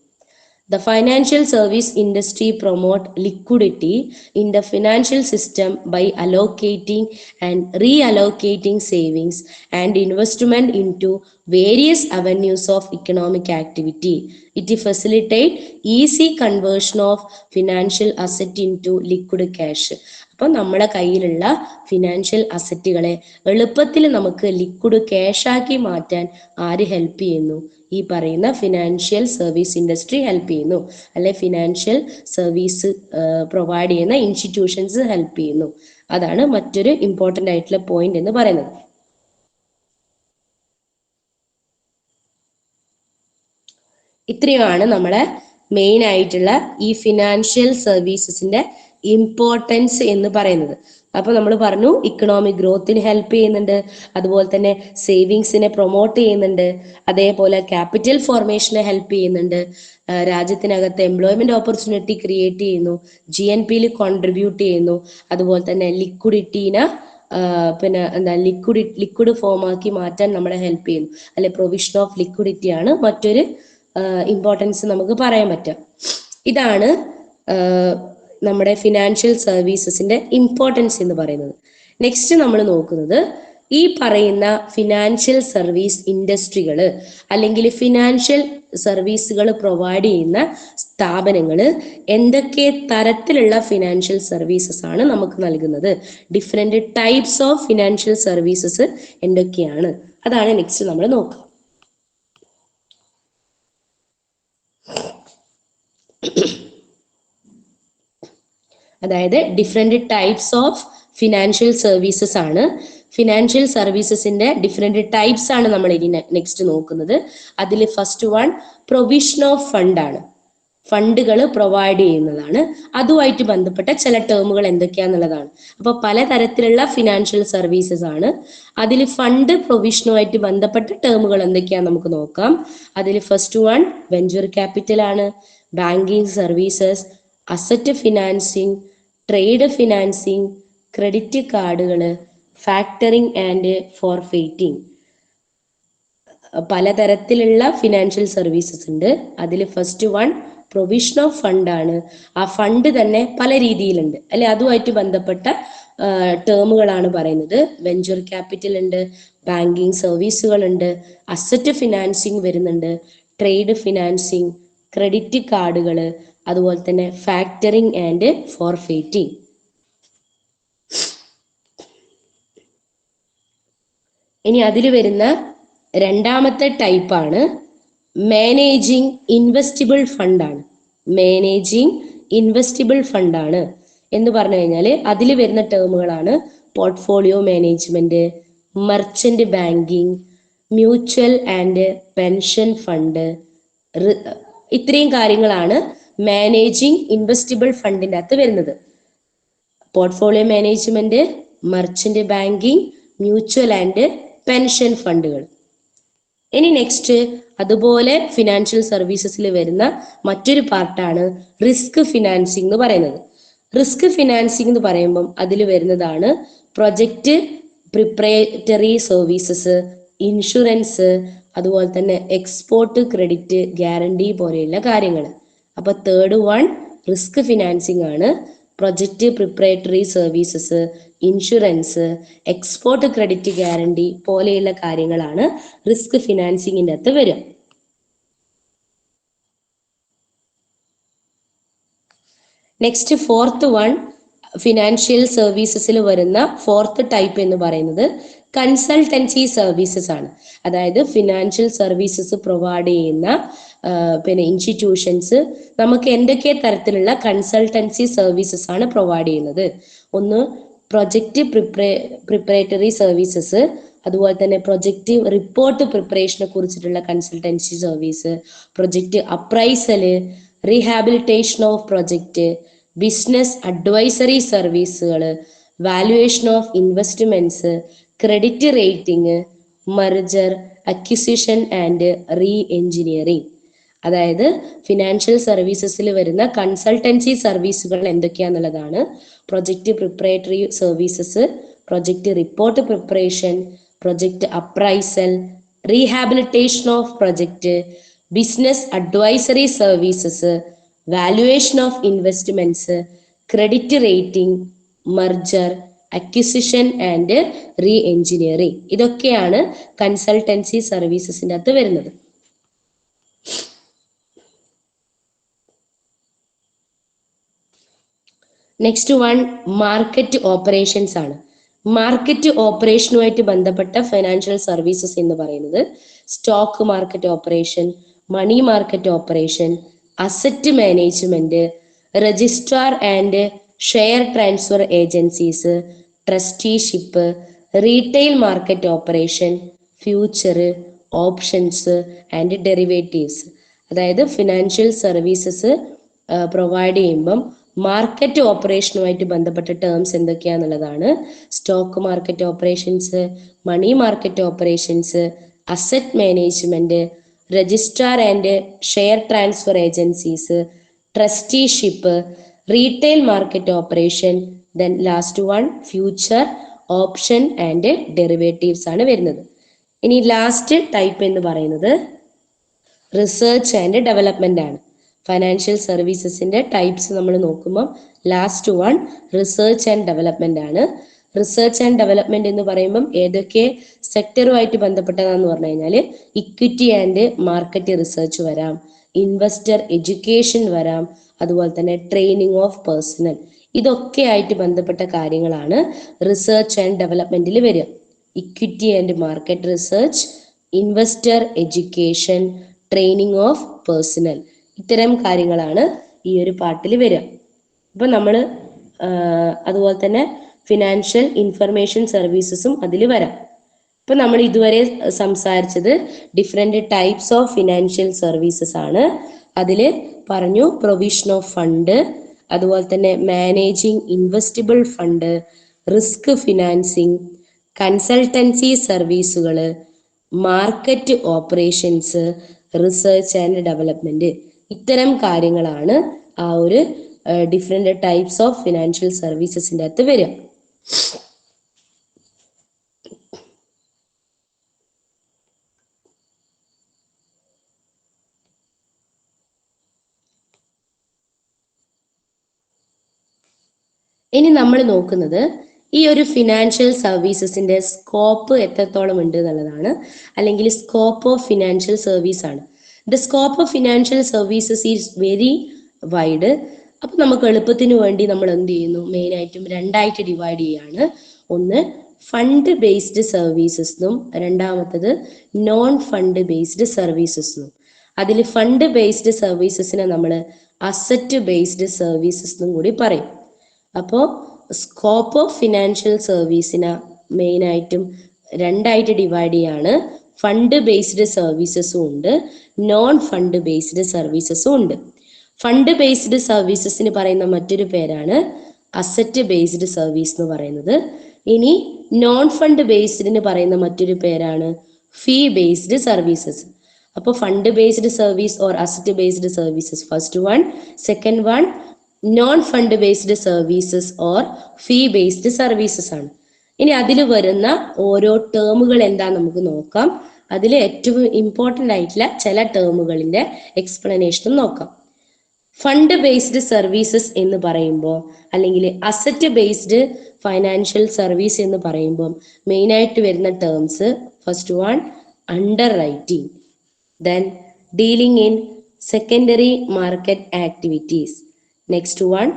The financial service industry promote liquidity in the financial system by allocating and reallocating savings and investment into various avenues of economic activity. It facilitate easy conversion of financial asset into liquid cash. അപ്പോൾ നമ്മുടെ കയ്യിലുള്ള financial അസറ്റുകളെ എളുപ്പത്തിൽ നമുക്ക് liquid cash ആക്കി മാറ്റാൻ ആര് help ചെയ്യുന്നു? ഈ പറയുന്ന ഫിനാൻഷ്യൽ സർവീസ് ഇൻഡസ്ട്രി ഹെൽപ്പ് ചെയ്യുന്നു, അല്ലെ ഫിനാൻഷ്യൽ സർവീസ് പ്രൊവൈഡ് ചെയ്യുന്ന ഇൻസ്റ്റിറ്റ്യൂഷൻസ് ഹെൽപ്പ് ചെയ്യുന്നു. അതാണ് മറ്റൊരു ഇമ്പോർട്ടൻ്റ് ആയിട്ടുള്ള പോയിന്റ് എന്ന് പറയുന്നത്. ഇത്രയുമാണ് നമ്മളെ മെയിൻ ആയിട്ടുള്ള ഈ ഫിനാൻഷ്യൽ സർവീസസിന്റെ ഇമ്പോർട്ടൻസ് എന്ന് പറയുന്നത്. അപ്പൊ നമ്മൾ പറഞ്ഞു ഇക്കണോമിക് ഗ്രോത്തിന് ഹെൽപ്പ് ചെയ്യുന്നുണ്ട്, അതുപോലെ തന്നെ സേവിങ്സിനെ പ്രൊമോട്ട് ചെയ്യുന്നുണ്ട്, അതേപോലെ ക്യാപിറ്റൽ ഫോർമേഷനെ ഹെൽപ്പ് ചെയ്യുന്നുണ്ട്, രാജ്യത്തിനകത്ത് എംപ്ലോയ്മെന്റ് ഓപ്പർച്യൂണിറ്റി ക്രിയേറ്റ് ചെയ്യുന്നു, GNPയിൽ കോൺട്രിബ്യൂട്ട് ചെയ്യുന്നു, അതുപോലെ തന്നെ ലിക്വിഡിറ്റീനെ പിന്നെ എന്താ ലിക്വിഡ് ഫോം ആക്കി മാറ്റാൻ നമ്മളെ ഹെൽപ്പ് ചെയ്യുന്നു, അല്ലെ പ്രൊവിഷൻ ഓഫ് ലിക്വിഡിറ്റി ആണ് മറ്റൊരു ഇമ്പോർട്ടൻസ് നമുക്ക് പറയാൻ പറ്റുക. ഇതാണ് നമ്മുടെ ഫിനാൻഷ്യൽ സർവീസസിന്റെ ഇമ്പോർട്ടൻസ് എന്ന് പറയുന്നത്. നെക്സ്റ്റ് നമ്മൾ നോക്കുന്നത് ഈ പറയുന്ന ഫിനാൻഷ്യൽ സർവീസ് ഇൻഡസ്ട്രികൾ അല്ലെങ്കിൽ ഫിനാൻഷ്യൽ സർവീസുകൾ പ്രൊവൈഡ് ചെയ്യുന്ന സ്ഥാപനങ്ങൾ എന്തൊക്കെ തരത്തിലുള്ള ഫിനാൻഷ്യൽ സർവീസസ് ആണ് നമുക്ക് നൽകുന്നത്, different types of financial services എന്തൊക്കെയാണ്, അതാണ് നെക്സ്റ്റ് നമ്മൾ നോക്കുക. അതായത് different types of financial services ആണ്. ഫിനാൻഷ്യൽ സർവീസസിന്റെ ഡിഫറെന്റ് ടൈപ്സ് ആണ് നമ്മൾ ഇനി നെക്സ്റ്റ് നോക്കുന്നത്. അതിൽ first one provision of fund ആണ്. ഫണ്ടുകൾ പ്രൊവൈഡ് ചെയ്യുന്നതാണ്. അതുമായിട്ട് ബന്ധപ്പെട്ട ചില ടേമുകൾ എന്തൊക്കെയാന്നുള്ളതാണ്. അപ്പൊ പലതരത്തിലുള്ള ഫിനാൻഷ്യൽ സർവീസസ് ആണ്. അതിൽ ഫണ്ട് പ്രൊവിഷനുമായിട്ട് ബന്ധപ്പെട്ട ടേമുകൾ എന്തൊക്കെയാന്ന് നമുക്ക് നോക്കാം. അതിൽ ഫസ്റ്റ് വൺ വെഞ്ചർ ക്യാപിറ്റൽ ആണ്, banking services, asset financing, trade financing, credit കാർഡുകൾ, ഫാക്ടറിങ് ആൻഡ് ഫോർഫെയ്റ്റിംഗ്. പലതരത്തിലുള്ള ഫിനാൻഷ്യൽ സർവീസസ് ഉണ്ട്. അതിൽ first one provision of fund ആണ്. ആ ഫണ്ട് തന്നെ പല രീതിയിലുണ്ട്, അല്ലെ അതുമായിട്ട് ബന്ധപ്പെട്ട ടേമുകളാണ് പറയുന്നത്. വെഞ്ചർ ക്യാപിറ്റൽ ഉണ്ട്, ബാങ്കിങ് സർവീസുകൾ ഉണ്ട്, അസറ്റ് ഫിനാൻസിങ് വരുന്നുണ്ട്, ട്രേഡ് ഫിനാൻസിങ്, ക്രെഡിറ്റ് കാർഡുകൾ, അതുപോലെ തന്നെ ഫാക്ടറിങ് ആൻഡ് ഫോർഫെയ്റ്റിംഗ്. ഇനി അതിൽ വരുന്ന രണ്ടാമത്തെ ടൈപ്പാണ് മാനേജിങ് ഇൻവെസ്റ്റിബിൾ ഫണ്ട് ആണ്. മാനേജിങ് ഇൻവെസ്റ്റിബിൾ ഫണ്ട് ആണ് എന്ന് പറഞ്ഞു കഴിഞ്ഞാൽ അതിൽ വരുന്ന ടേമുകളാണ് portfolio management, merchant banking, mutual and pension fund. ഇത്രയും കാര്യങ്ങളാണ് മാനേജിങ് ഇൻവെസ്റ്റിബിൾ ഫണ്ടിന്റെ അകത്ത് വരുന്നത്. Portfolio management, merchant banking, mutual and pension ഫണ്ടുകൾ. ഇനി നെക്സ്റ്റ് അതുപോലെ ഫിനാൻഷ്യൽ സർവീസസിൽ വരുന്ന മറ്റൊരു പാർട്ടാണ് റിസ്ക് ഫിനാൻസിങ് എന്ന് പറയുന്നത്. റിസ്ക് ഫിനാൻസിങ് എന്ന് പറയുമ്പം അതിൽ വരുന്നതാണ് പ്രൊജക്റ്റ് പ്രിപ്പറേറ്ററി സർവീസസ്, ഇൻഷുറൻസ്, അതുപോലെ തന്നെ എക്സ്പോർട്ട് ക്രെഡിറ്റ് ഗ്യാരണ്ടി പോലെയുള്ള കാര്യങ്ങൾ. അപ്പൊ തേർഡ് വൺ റിസ്ക് ഫിനാൻസിങ് ആണ്. Project preparatory services, insurance, export credit guarantee പോലെയുള്ള കാര്യങ്ങളാണ് റിസ്ക് ഫിനാൻസിങ്ങിന്റെ അകത്ത് വരിക. നെക്സ്റ്റ് ഫോർത്ത് വൺ ഫിനാൻഷ്യൽ സർവീസസിൽ വരുന്ന ഫോർത്ത് ടൈപ്പ് എന്ന് പറയുന്നത് കൺസൾട്ടൻസി സർവീസസ് ആണ്. അതായത് ഫിനാൻഷ്യൽ സർവീസസ് പ്രൊവൈഡ് ചെയ്യുന്ന പിന്നെ ഇൻസ്റ്റിറ്റ്യൂഷൻസ് നമുക്ക് എന്തൊക്കെ തരത്തിലുള്ള കൺസൾട്ടൻസി സർവീസസ് ആണ് പ്രൊവൈഡ് ചെയ്യുന്നത്. ഒന്ന് പ്രൊജക്റ്റ് പ്രിപ്പറേറ്ററി സർവീസസ്, അതുപോലെ തന്നെ പ്രൊജക്റ്റ് റിപ്പോർട്ട് പ്രിപ്പറേഷനെ കുറിച്ചിട്ടുള്ള consultancy service, project appraisal, rehabilitation of project, business advisory സർവീസുകൾ, valuation of investments, credit rating, merger, acquisition and reengineering. അതായത് ഫിനാൻഷ്യൽ സർവീസസിൽ വരുന്ന കൺസൾട്ടൻസി സർവീസുകൾ എന്തൊക്കെയാന്നുള്ളതാണ്. Project preparatory services, project report preparation, project appraisal, rehabilitation of project, business advisory services, valuation of investments, credit rating, merger, acquisition and reengineering. ഇതൊക്കെയാണ് consultancy സർവീസസിൻ്റെ അകത്ത് വരുന്നത്. Next one market operations ആണ്. Market ഓപ്പറേഷനുമായിട്ട് ബന്ധപ്പെട്ട financial services എന്ന് പറയുന്നത് stock market operation, money market operation, asset management, registrar and share transfer agencies, trusteeship, retail market operation, future, options and derivatives. അതായത് ഫിനാൻഷ്യൽ സർവീസസ് പ്രൊവൈഡ് ചെയ്യുമ്പം market ഓപ്പറേഷനുമായിട്ട് ബന്ധപ്പെട്ട terms എന്തൊക്കെയാന്നുള്ളതാണ്. Stock market operations, money market operations, asset management, registrar and share transfer agencies, trusteeship, retail market operation, then last one future, option and derivatives ആണ് വരുന്നത്. ഇനി last type എന്ന് പറയുന്നത് research and development ആണ്. Financial സർവീസസിന്റെ types നമ്മൾ നോക്കുമ്പോൾ last one research and development ആണ്. Research and development എന്ന് പറയുമ്പം ഏതൊക്കെ സെക്ടറുമായിട്ട് ബന്ധപ്പെട്ടതാന്ന് പറഞ്ഞു കഴിഞ്ഞാൽ ഇക്വിറ്റി ആൻഡ് മാർക്കറ്റ് റിസർച്ച് വരാം, ഇൻവെസ്റ്റർ എഡ്യൂക്കേഷൻ വരാം, അതുപോലെ തന്നെ ട്രെയിനിങ് ഓഫ് പേഴ്സണൽ. ഇതൊക്കെ ആയിട്ട് ബന്ധപ്പെട്ട കാര്യങ്ങളാണ് റിസർച്ച് ആൻഡ് ഡെവലപ്മെന്റിൽ വരിക. Equity and market research, investor education, training of personal, ഇത്തരം കാര്യങ്ങളാണ് ഈ ഒരു പാർട്ടിൽ വരിക. അപ്പൊ നമ്മൾ അതുപോലെ തന്നെ ഫിനാൻഷ്യൽ ഇൻഫർമേഷൻ സർവീസസും അതിൽ വരാം. ഇപ്പൊ നമ്മൾ ഇതുവരെ സംസാരിച്ചത് different types of financial services ആണ്. അതിൽ പറഞ്ഞു പ്രൊവിഷൻ ഓഫ് ഫണ്ട്, അതുപോലെ തന്നെ managing investible fund, risk financing, consultancy സർവീസുകൾ, market operations, research and development. ഇത്തരം കാര്യങ്ങളാണ് ആ ഒരു ഡിഫറെന്റ് ടൈപ്സ് ഓഫ് ഫിനാൻഷ്യൽ സർവീസസിൻ്റെ അകത്ത് വരിക. ഇനി നമ്മൾ നോക്കുന്നത് ഈ ഒരു ഫിനാൻഷ്യൽ സർവീസസിന്റെ സ്കോപ്പ് എത്രത്തോളം ഉണ്ട് എന്നുള്ളതാണ്, അല്ലെങ്കിൽ സ്കോപ്പ് ഓഫ് ഫിനാൻഷ്യൽ സർവീസ് ആണ്. The scope of financial services is very wide. അപ്പൊ നമുക്ക് എളുപ്പത്തിന് വേണ്ടി നമ്മൾ എന്ത് ചെയ്യുന്നു, മെയിൻ ആയിട്ടും രണ്ടായിട്ട് ഡിവൈഡ് ചെയ്യാണ്. ഒന്ന് ഫണ്ട് ബേസ്ഡ് സർവീസസും രണ്ടാമത്തത് നോൺ ഫണ്ട് ബേസ്ഡ് സർവീസസും. അതിൽ ഫണ്ട് ബേസ്ഡ് സർവീസസിനെ നമ്മൾ അസറ്റ് ബേസ്ഡ് സർവീസസ് എന്നും കൂടി പറയും. അപ്പോൾ സ്കോപ്പ് ഓഫ് ഫിനാൻഷ്യൽ സർവീസിനെ മെയിൻ ആയിട്ടും രണ്ടായിട്ട് ഡിവൈഡ് ചെയ്യാണ്. ഫണ്ട് ബേസ്ഡ് സർവീസസും ഉണ്ട്, നോൺ ഫണ്ട് ബേസ്ഡ് സർവീസസും ഉണ്ട്. ഫണ്ട് ബേസ്ഡ് സർവീസസിന് പറയുന്ന മറ്റൊരു പേരാണ് അസറ്റ് ബേസ്ഡ് സർവീസ് എന്ന് പറയുന്നത്. ഇനി നോൺ ഫണ്ട് ബേസ്ഡിന് പറയുന്ന മറ്റൊരു പേരാണ് ഫീ ബേസ്ഡ് സർവീസസ്. അപ്പോൾ fund based service or asset based services first one, second one non fund based services or fee based services ആണ്. ഇനി അതിൽ വരുന്ന ഓരോ ടേമുകൾ എന്താ നമുക്ക് നോക്കാം. അതിൽ ഏറ്റവും ഇമ്പോർട്ടൻ്റ് ആയിട്ടുള്ള ചില ടേമുകളിന്റെ എക്സ്പ്ലനേഷനും നോക്കാം. ഫണ്ട് ബേസ്ഡ് സർവീസസ് എന്ന് പറയുമ്പോൾ അല്ലെങ്കിൽ അസറ്റ് ബേസ്ഡ് ഫൈനാൻഷ്യൽ സർവീസ് എന്ന് പറയുമ്പോൾ മെയിൻ ആയിട്ട് വരുന്ന terms first one under writing, then dealing in secondary market activities, next one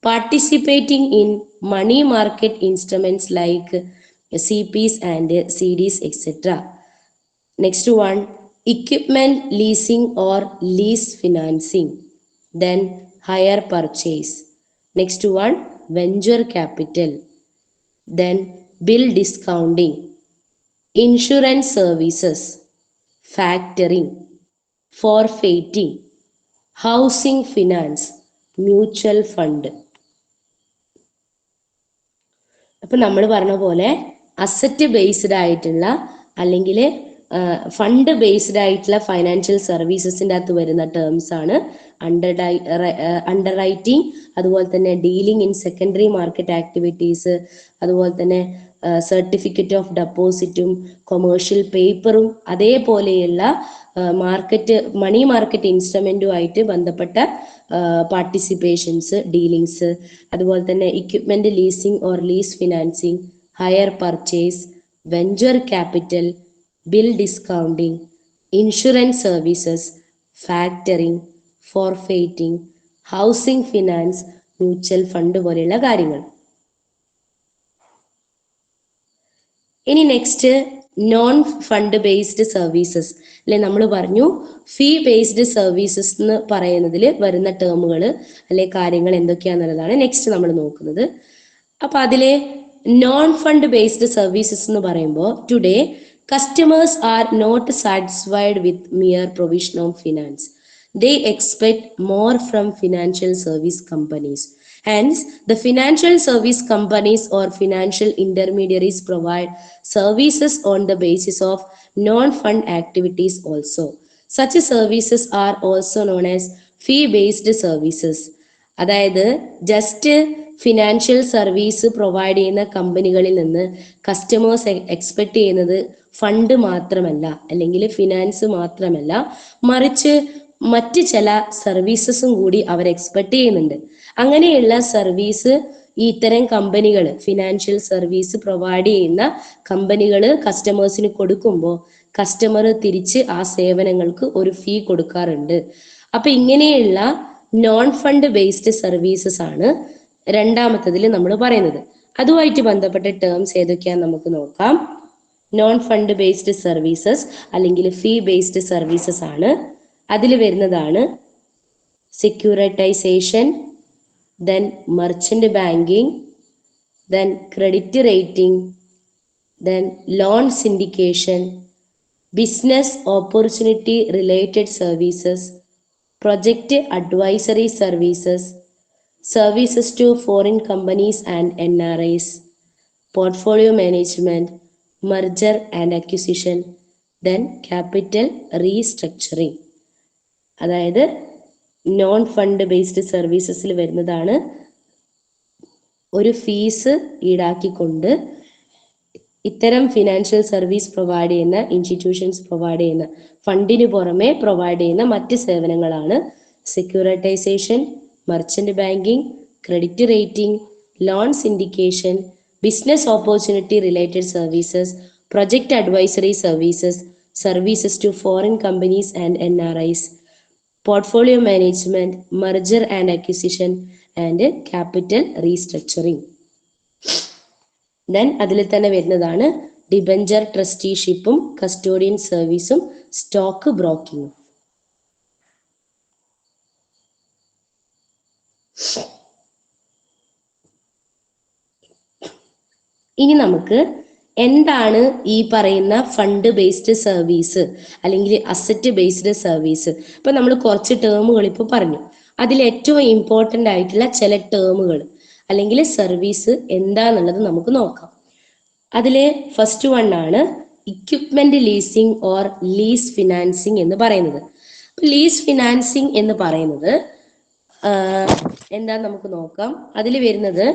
participating in money market instruments like CPs and CDs etc. Next one equipment leasing or lease financing, then hire purchase. Next one venture capital, then bill discounting, insurance services, factoring, forfeiting, housing finance, mutual fund. അപ്പൊ നമ്മൾ പറഞ്ഞ പോലെ asset based ആയിട്ടുള്ള അല്ലെങ്കിൽ fund based ആയിട്ടുള്ള financial സർവീസസിൻ്റെ അകത്ത് വരുന്ന terms ആണ് അണ്ടർ റൈറ്റിംഗ്, അതുപോലെ തന്നെ dealing in secondary market activities, അതുപോലെ തന്നെ സർട്ടിഫിക്കറ്റ് ഓഫ് ഡെപ്പോസിറ്റും കൊമേഴ്ഷ്യൽ പേപ്പറും അതേപോലെയുള്ള മണി മാർക്കറ്റ് ഇൻസ്ട്രുമെന്റുമായിട്ട് ബന്ധപ്പെട്ട പാർട്ടിസിപ്പേഷൻസ്, ഡീലിങ്സ്, അതുപോലെ തന്നെ equipment leasing or lease financing, hire purchase, venture capital, bill discounting, insurance services, factoring, forfaiting, housing finance, mutual fund പോലെയുള്ള കാര്യങ്ങൾ. ഇനി next non fund based services അല്ലെ, നമ്മൾ പറഞ്ഞു ഫീ ബേസ്ഡ് സർവീസസ് എന്ന് പറയുന്നതിൽ വരുന്ന ടേമുകൾ അല്ലെ കാര്യങ്ങൾ എന്തൊക്കെയാണെന്നുള്ളതാണ് നെക്സ്റ്റ് നമ്മൾ നോക്കുന്നത്. അപ്പൊ അതിലെ നോൺ ഫണ്ട് ബേസ്ഡ് സർവീസസ് എന്ന് പറയുമ്പോൾ today customers are not satisfied with mere provision of finance. They expect more from financial service companies. Hence, the financial service companies or financial intermediaries provide services on the basis of non-fund activities also. Such services are also known as fee-based services. അതായത് just financial service provide ചെയ്യുന്ന കമ്പനികളിൽ നിന്ന് customers expect ചെയ്യുന്നത് fund മാത്രമല്ല അല്ലെങ്കിൽ finance മാത്രമല്ല, മറിച്ച് മറ്റ് ചില സർവീസസും കൂടി അവർ എക്സ്പെക്ട് ചെയ്യുന്നുണ്ട്. അങ്ങനെയുള്ള സർവീസ് ഇത്തരം കമ്പനികൾ, ഫിനാൻഷ്യൽ സർവീസ് പ്രൊവൈഡ് ചെയ്യുന്ന കമ്പനികൾ കസ്റ്റമേഴ്സിന് കൊടുക്കുമ്പോൾ കസ്റ്റമർ തിരിച്ച് ആ സേവനങ്ങൾക്ക് ഒരു ഫീ കൊടുക്കാറുണ്ട്. അപ്പൊ ഇങ്ങനെയുള്ള നോൺ ഫണ്ട് ബേസ്ഡ് സർവീസസ് ആണ് രണ്ടാമത്തതിൽ നമ്മൾ പറയുന്നത്. അതുമായിട്ട് ബന്ധപ്പെട്ട ടേംസ് ഏതൊക്കെയാന്ന് നമുക്ക് നോക്കാം. നോൺ ഫണ്ട് ബേസ്ഡ് സർവീസസ് അല്ലെങ്കിൽ ഫീ ബേസ്ഡ് സർവീസസ് ആണ്. അതിൽ വരുന്നതാണ് securitisation, then merchant banking, then credit rating, then loan syndication, business opportunity related services, project advisory services, services to foreign companies and NRIs, portfolio management, merger and acquisition, then capital restructuring. അതായത് non fund based സർവീസസിൽ വരുന്നതാണ് ഒരു fee ഈടാക്കിക്കൊണ്ട് ഇത്തരം financial service provide ചെയ്യുന്ന institutions provide ചെയ്യുന്ന ഫണ്ടിന് പുറമെ പ്രൊവൈഡ് ചെയ്യുന്ന മറ്റ് സേവനങ്ങളാണ് securitisation, merchant banking, credit rating, loan syndication, business opportunity related services, project advisory services, services to foreign companies and NRIs, portfolio management, merger and acquisition and capital restructuring. Then അതിൽ തന്നെ വരുന്നതാണ് debenture ട്രസ്റ്റിഷിപ്പും custodian സർവീസും stock ബ്രോക്കിങ്ങും. ഇനി നമുക്ക് എന്താണ് ഈ പറയുന്ന ഫണ്ട് ബേസ്ഡ് സർവീസ് അല്ലെങ്കിൽ അസറ്റ് ബേസ്ഡ് സർവീസ്. ഇപ്പൊ നമ്മൾ കുറച്ച് ടേമുകൾ ഇപ്പോൾ പറഞ്ഞു. അതിൽ ഏറ്റവും ഇമ്പോർട്ടൻ്റ് ആയിട്ടുള്ള ചില ടേമുകൾ അല്ലെങ്കിൽ സർവീസ് എന്താന്നുള്ളത് നമുക്ക് നോക്കാം. അതിലെ ഫസ്റ്റ് വൺ ആണ് equipment leasing or lease financing എന്ന് പറയുന്നത്. ലീസ് ഫിനാൻസിങ് എന്ന് പറയുന്നത് എന്താന്ന് നമുക്ക് നോക്കാം. അതിൽ വരുന്നത്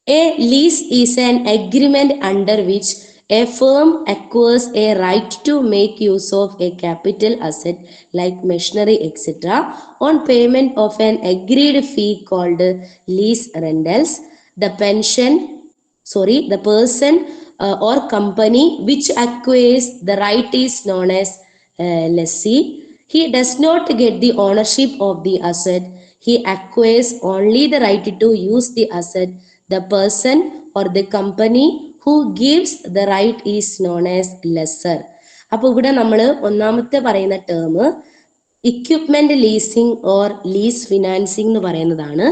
A lease is an agreement under which a firm acquires a right to make use of a capital asset like machinery etc. on payment of an agreed fee called lease rentals. The person or company which acquires the right is known as lessee. He does not get the ownership of the asset. He acquires only the right to use the asset. The person or the company who gives the right is known as lessor. അപ്പോൾ ഇവിടെ നമ്മൾ ഒന്നാമത്തെ പറയുന്ന term equipment leasing or lease financing എന്ന് പറയുന്നതാണ്.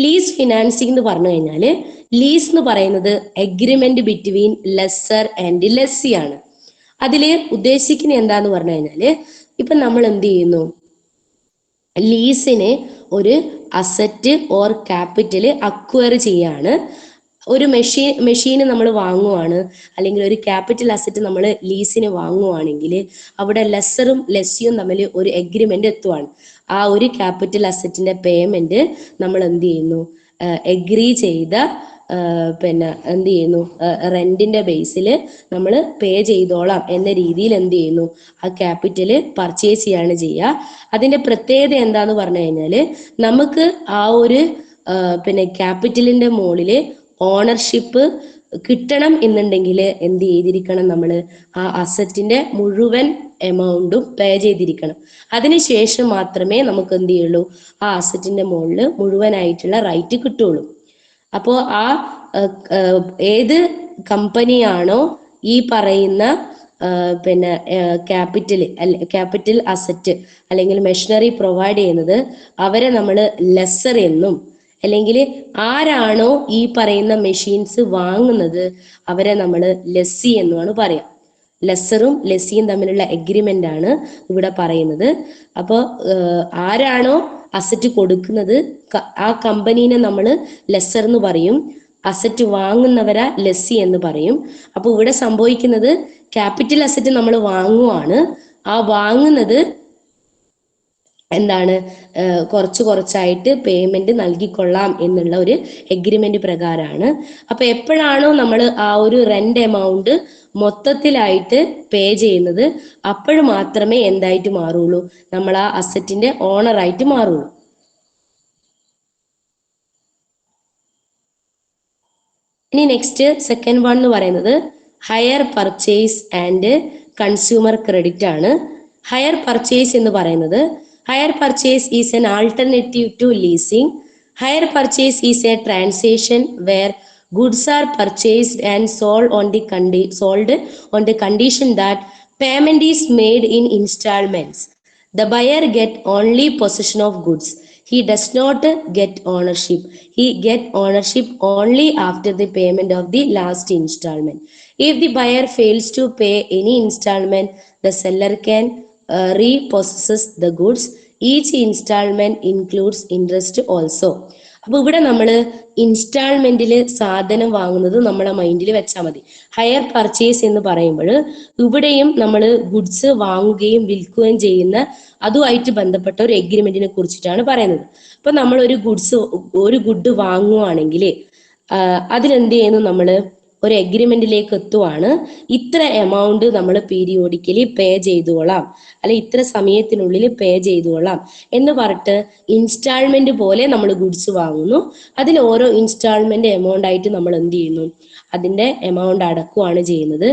Lease financing എന്ന് പറഞ്ഞു കഴിഞ്ഞാൽ ലീസ് എന്ന് പറയുന്നത് agreement between lesser and lessee ആണ്. അതിൽ ഉദ്ദേശിക്കുന്നത് എന്താന്ന് പറഞ്ഞു കഴിഞ്ഞാൽ ഇപ്പൊ നമ്മൾ എന്ത് ചെയ്യുന്നു, ലീസിന് ഒരു അസറ്റ് ഓർ ക്യാപിറ്റൽ അക്വയർ ചെയ്യാണ്. ഒരു മെഷീന് നമ്മൾ വാങ്ങുവാണ്, അല്ലെങ്കിൽ ഒരു ക്യാപിറ്റൽ അസറ്റ് നമ്മൾ ലീസിന് വാങ്ങുവാണെങ്കിൽ അവിടെ ലെസ്സറും ലെസ്സിയും തമ്മിൽ ഒരു എഗ്രിമെന്റ് എത്തുവാണ്. ആ ഒരു ക്യാപിറ്റൽ അസറ്റിന്റെ പേയ്മെന്റ് നമ്മൾ എന്ത് ചെയ്യുന്നു, എഗ്രി ചെയ്ത പിന്നെ എന്ത് ചെയ്യുന്നു, റെന്റിന്റെ ബേസിൽ നമ്മൾ പേ ചെയ്തോളാം എന്ന രീതിയിൽ എന്ത് ചെയ്യുന്നു, ആ ക്യാപിറ്റല് പർച്ചേസ് ചെയ്യാണ് ചെയ്യുക. അതിന്റെ പ്രത്യേകത എന്താന്ന് പറഞ്ഞു കഴിഞ്ഞാല് നമുക്ക് ആ ഒരു പിന്നെ ക്യാപിറ്റലിന്റെ മുകളില് ഓണർഷിപ്പ് കിട്ടണം എന്നുണ്ടെങ്കിൽ എന്ത് ചെയ്തിരിക്കണം, നമ്മൾ ആ അസറ്റിന്റെ മുഴുവൻ എമൗണ്ടും പേ ചെയ്തിരിക്കണം. അതിനുശേഷം മാത്രമേ നമുക്ക് എന്ത് ചെയ്യുള്ളൂ, ആ അസറ്റിന്റെ മുകളിൽ മുഴുവനായിട്ടുള്ള റൈറ്റ് കിട്ടുള്ളൂ. അപ്പോൾ ആ ഏത് കമ്പനിയാണോ ഈ പറയുന്ന പിന്നെ ക്യാപിറ്റൽ അസറ്റ് അല്ലെങ്കിൽ മെഷീനറി പ്രൊവൈഡ് ചെയ്യുന്നത്, അവരെ നമ്മൾ ലെസ്സർ എന്നും, അല്ലെങ്കിൽ ആരാണോ ഈ പറയുന്ന മെഷീൻസ് വാങ്ങുന്നത് അവരെ നമ്മൾ ലെസ്സി എന്നുമാണ് പറയാം. ലെസ്സറും ലെസ്സിയും തമ്മിലുള്ള എഗ്രിമെന്റ് ആണ് ഇവിടെ പറയുന്നത്. അപ്പോൾ ആരാണോ അസറ്റ് കൊടുക്കുന്നത് ആ കമ്പനീനെ നമ്മൾ ലെസ്സർ എന്ന് പറയും, അസറ്റ് വാങ്ങുന്നവരെ ലെസ്സി എന്ന് പറയും. അപ്പൊ ഇവിടെ സംഭവിക്കുന്നത് ക്യാപിറ്റൽ അസറ്റ് നമ്മൾ വാങ്ങുവാണ്, ആ വാങ്ങുന്നത് എന്താണ്, കുറച്ച് കുറച്ചായിട്ട് പേയ്മെന്റ് നൽകിക്കൊള്ളാം എന്നുള്ള ഒരു എഗ്രിമെന്റ് പ്രകാരമാണ്. അപ്പൊ എപ്പോഴാണോ നമ്മൾ ആ ഒരു റെന്റ് എമൗണ്ട് മൊത്തത്തിലായിട്ട് പേ ചെയ്യുന്നത് അപ്പോഴും മാത്രമേ എന്തായിട്ട് മാറുള്ളൂ, നമ്മൾ ആ അസറ്റിന്റെ ഓണറായിട്ട് മാറുള്ളൂ. ഇനി നെക്സ്റ്റ് സെക്കൻഡ് വൺ എന്ന് പറയുന്നത് higher purchase and consumer credit ആണ്. ഹയർ പർച്ചേസ് എന്ന് പറയുന്നത്, hire purchase is an alternative to leasing. Hire purchase is a transaction where goods are purchased and sold on the condition that payment is made in installments. The buyer get only possession of goods. He does not get ownership. He get ownership only after the payment of the last installment. If the buyer fails to pay any installment, the seller can repossesses the goods. Each installment includes interest also. അപ്പൊ ഇവിടെ നമ്മൾ ഇൻസ്റ്റാൾമെന്റിൽ സാധനം വാങ്ങുന്നത് നമ്മളെ മൈൻഡിൽ വെച്ചാൽ മതി. Higher purchase എന്ന് പറയുമ്പോൾ ഇവിടെയും നമ്മൾ ഗുഡ്സ് വാങ്ങുകയും വിൽക്കുകയും ചെയ്യുന്ന അതുമായിട്ട് ബന്ധപ്പെട്ട ഒരു എഗ്രിമെന്റിനെ കുറിച്ചിട്ടാണ് പറയുന്നത്. അപ്പൊ നമ്മൾ ഒരു ഗുഡ് വാങ്ങുവാണെങ്കിൽ അതിലെന്ത് ചെയ്യുന്നു, നമ്മൾ ഒരു എഗ്രിമെന്റിലേക്ക് എത്തുവാണ്. ഇത്ര എമൗണ്ട് നമ്മൾ പീരിയോഡിക്കലി പേ ചെയ്തുകൊള്ളാം, അല്ലെ ഇത്ര സമയത്തിനുള്ളിൽ പേ ചെയ്തുകൊള്ളാം എന്ന് പറഞ്ഞിട്ട് ഇൻസ്റ്റാൾമെന്റ് പോലെ നമ്മൾ ഗുഡ്സ് വാങ്ങുന്നു. അതിൽ ഓരോ ഇൻസ്റ്റാൾമെന്റ് എമൗണ്ട് ആയിട്ട് നമ്മൾ എന്ത് ചെയ്യുന്നു, അതിന്റെ എമൗണ്ട് അടക്കുകയാണ് ചെയ്യുന്നത്.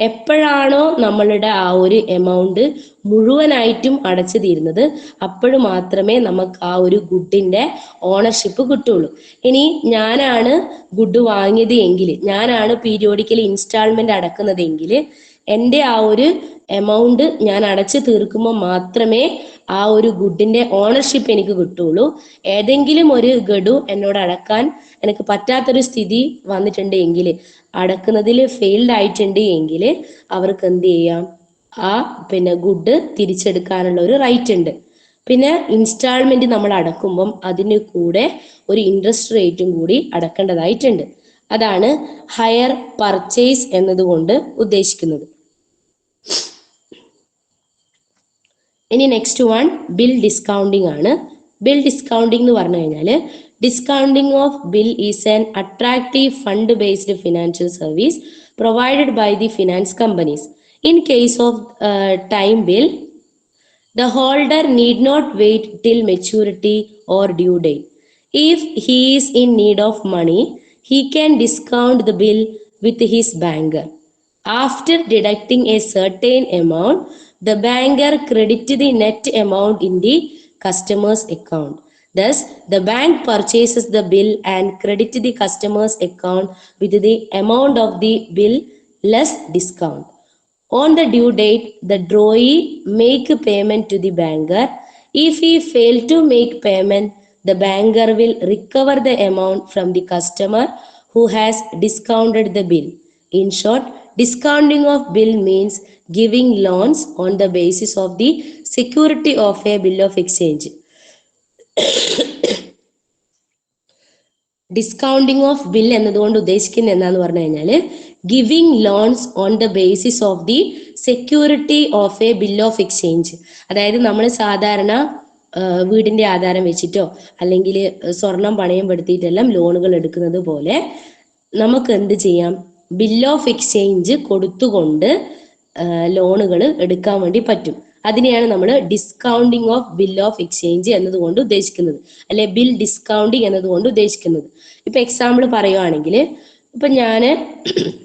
എപ്പോഴാണോ നമ്മളുടെ ആ ഒരു എമൗണ്ട് മുഴുവനായിട്ടും അടച്ചു തീരുന്നത് അപ്പോഴും മാത്രമേ നമുക്ക് ആ ഒരു ഗുഡിന്റെ ഓണർഷിപ്പ് കിട്ടുള്ളൂ. ഇനി ഞാനാണ് ഗുഡ് വാങ്ങിയത് എങ്കിൽ, ഞാനാണ് പീരിയോഡിക്കലി ഇൻസ്റ്റാൾമെന്റ് അടക്കുന്നതെങ്കിൽ എൻ്റെ ആ ഒരു എമൗണ്ട് ഞാൻ അടച്ചു തീർക്കുമ്പോൾ മാത്രമേ ആ ഒരു ഗുഡിന്റെ ഓണർഷിപ്പ് എനിക്ക് കിട്ടുള്ളൂ. ഏതെങ്കിലും ഒരു ഗഡു എന്നോട് അടക്കാൻ എനിക്ക് പറ്റാത്തൊരു സ്ഥിതി വന്നിട്ടുണ്ട് എങ്കിൽ, അടക്കുന്നതിൽ ഫെയിൽഡ് ആയിട്ടുണ്ട് എങ്കിൽ അവർക്ക് എന്ത് ചെയ്യാം, ആ ഗുഡ് തിരിച്ചെടുക്കാനുള്ള ഒരു റൈറ്റ് ഉണ്ട്. പിന്നെ ഇൻസ്റ്റാൾമെന്റ് നമ്മൾ അടക്കുമ്പം അതിന് കൂടെ ഒരു ഇൻട്രസ്റ്റ് റേറ്റും കൂടി അടക്കേണ്ടതായിട്ടുണ്ട്. അതാണ് ഹയർ പർച്ചേസ് എന്നതുകൊണ്ട് ഉദ്ദേശിക്കുന്നത്. ഇനി നെക്സ്റ്റ് വൺ ബിൽ ഡിസ്കൗണ്ടിങ് ആണ്. ബിൽ ഡിസ്കൗണ്ടിങ് എന്ന് പറഞ്ഞു കഴിഞ്ഞാൽ, discounting of bill is an attractive fund based financial service provided by the finance companies. In case of time bill, the holder need not wait till maturity or due date. If he is in need of money, he can discount the bill with his banker. After deducting a certain amount, the banker credits the net amount in the customer's account. Thus, the bank purchases the bill and credits the customer's account with the amount of the bill less discount. On the due date, the drawee make payment to the banker. If he fail to make payment, the banker will recover the amount from the customer who has discounted the bill. In short, discounting of bill means giving loans on the basis of the security of a bill of exchange. Discounting of bill എന്നതുകൊണ്ട് ഉദ്ദേശിക്കുന്നത് എന്താന്ന് പറഞ്ഞു കഴിഞ്ഞാൽ giving loans on the basis of the security of A bill of exchange. അതായത് നമ്മൾ സാധാരണ വീടിന്റെ ആധാരം വെച്ചിട്ടോ അല്ലെങ്കിൽ സ്വർണം പണയം പെടുത്തിയിട്ടെല്ലാം ലോണുകൾ എടുക്കുന്നത് പോലെ നമുക്ക് എന്ത് ചെയ്യാം, ബിൽ ഓഫ് എക്സ്ചേഞ്ച് കൊടുത്തുകൊണ്ട് ലോണുകൾ എടുക്കാൻ വേണ്ടി പറ്റും. അതിനെയാണ് നമ്മൾ discounting of bill of exchange എന്നതുകൊണ്ട് ഉദ്ദേശിക്കുന്നത്, അല്ലെ ബിൽ ഡിസ്കൗണ്ടിങ് എന്നതുകൊണ്ട് ഉദ്ദേശിക്കുന്നത്. ഇപ്പൊ എക്സാമ്പിൾ പറയുവാണെങ്കിൽ, ഇപ്പൊ ഞാന്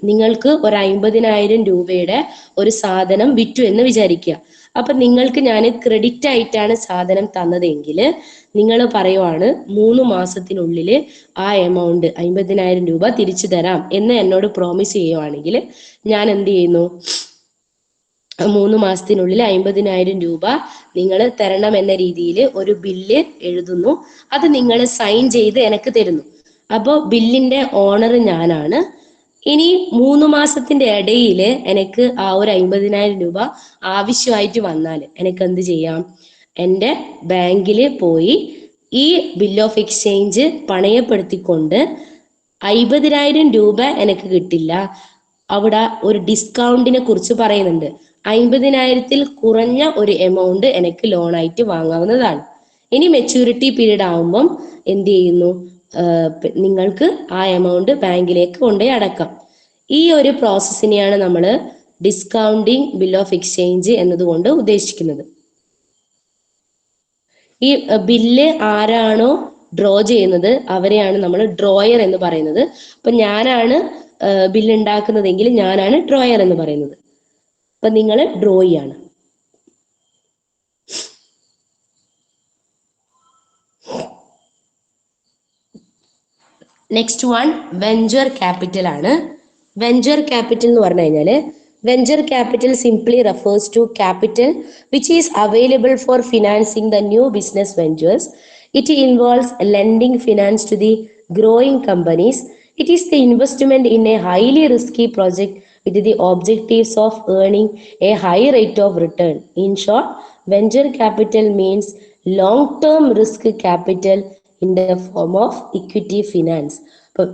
നിങ്ങൾക്ക് ഒരു 50,000 രൂപയുടെ ഒരു സാധനം വിറ്റു എന്ന് വിചാരിക്കുക. അപ്പൊ നിങ്ങൾക്ക് ഞാൻ ക്രെഡിറ്റ് ആയിട്ടാണ് സാധനം തന്നതെങ്കിൽ നിങ്ങൾ പറയുവാണ് 3 മാസത്തിനുള്ളിൽ ആ എമൗണ്ട് 50,000 രൂപ തിരിച്ചു തരാം എന്ന് എന്നോട് പ്രോമിസ് ചെയ്യുവാണെങ്കിൽ ഞാൻ എന്ത് ചെയ്യുന്നു, 3 മാസത്തിനുള്ളിൽ 50,000 രൂപ നിങ്ങൾ തരണം എന്ന രീതിയിൽ ഒരു ബില്ല് എഴുതുന്നു. അത് നിങ്ങൾ സൈൻ ചെയ്ത് എനിക്ക് തരുന്നു. അപ്പോൾ ബില്ലിന്റെ ഓണർ ഞാനാണ്. ഇനി 3 മാസത്തിന്റെ ഇടയിൽ എനിക്ക് ആ ഒരു 50,000 രൂപ ആവശ്യമായിട്ട് വന്നാൽ എനിക്ക് എന്ത് ചെയ്യാം, എൻ്റെ ബാങ്കിൽ പോയി ഈ ബിൽ ഓഫ് എക്സ്ചേഞ്ച് പണയപ്പെടുത്തിക്കൊണ്ട് 50,000 രൂപ എനിക്ക് കിട്ടില്ല. അവിടെ ഒരു ഡിസ്കൗണ്ടിനെ കുറിച്ച് പറയുന്നുണ്ട്. 50,000-ൽ കുറഞ്ഞ ഒരു എമൗണ്ട് എനിക്ക് ലോണായിട്ട് വാങ്ങാവുന്നതാണ്. ഇനി മെച്യൂരിറ്റി പീരീഡ് ആവുമ്പം എന്ത് ചെയ്യുന്നു, നിങ്ങൾക്ക് ആ എമൗണ്ട് ബാങ്കിലേക്ക് കൊണ്ടുപോയി അടക്കാം. ഈ ഒരു പ്രോസസ്സിനെയാണ് നമ്മൾ ഡിസ്കൗണ്ടിങ് ബിൽ ഓഫ് എക്സ്ചേഞ്ച് എന്നതുകൊണ്ട് ഉദ്ദേശിക്കുന്നത്. ഈ ബില്ല് ആരാണോ ഡ്രോ ചെയ്യുന്നത് അവരെയാണ് നമ്മൾ ഡ്രോയർ എന്ന് പറയുന്നത്. അപ്പൊ ഞാനാണ് ബില്ല് ഉണ്ടാക്കുന്നതെങ്കിൽ ഞാനാണ് ഡ്രോയർ എന്ന് പറയുന്നത്. അപ്പൊ നിങ്ങൾ ഡ്രോയിയാണ്. നെക്സ്റ്റ് വൺ വെഞ്ചർ ക്യാപിറ്റൽ ആണ്. വെഞ്ചർ ക്യാപിറ്റൽ എന്ന് പറഞ്ഞു കഴിഞ്ഞാല് venture capital simply refers to capital which is available for financing the new business ventures. It involves lending finance to the growing companies. It is the investment in a highly risky project with the objectives of earning a high rate of return. In short, venture capital means long-term risk capital in the form of equity finance. അപ്പോൾ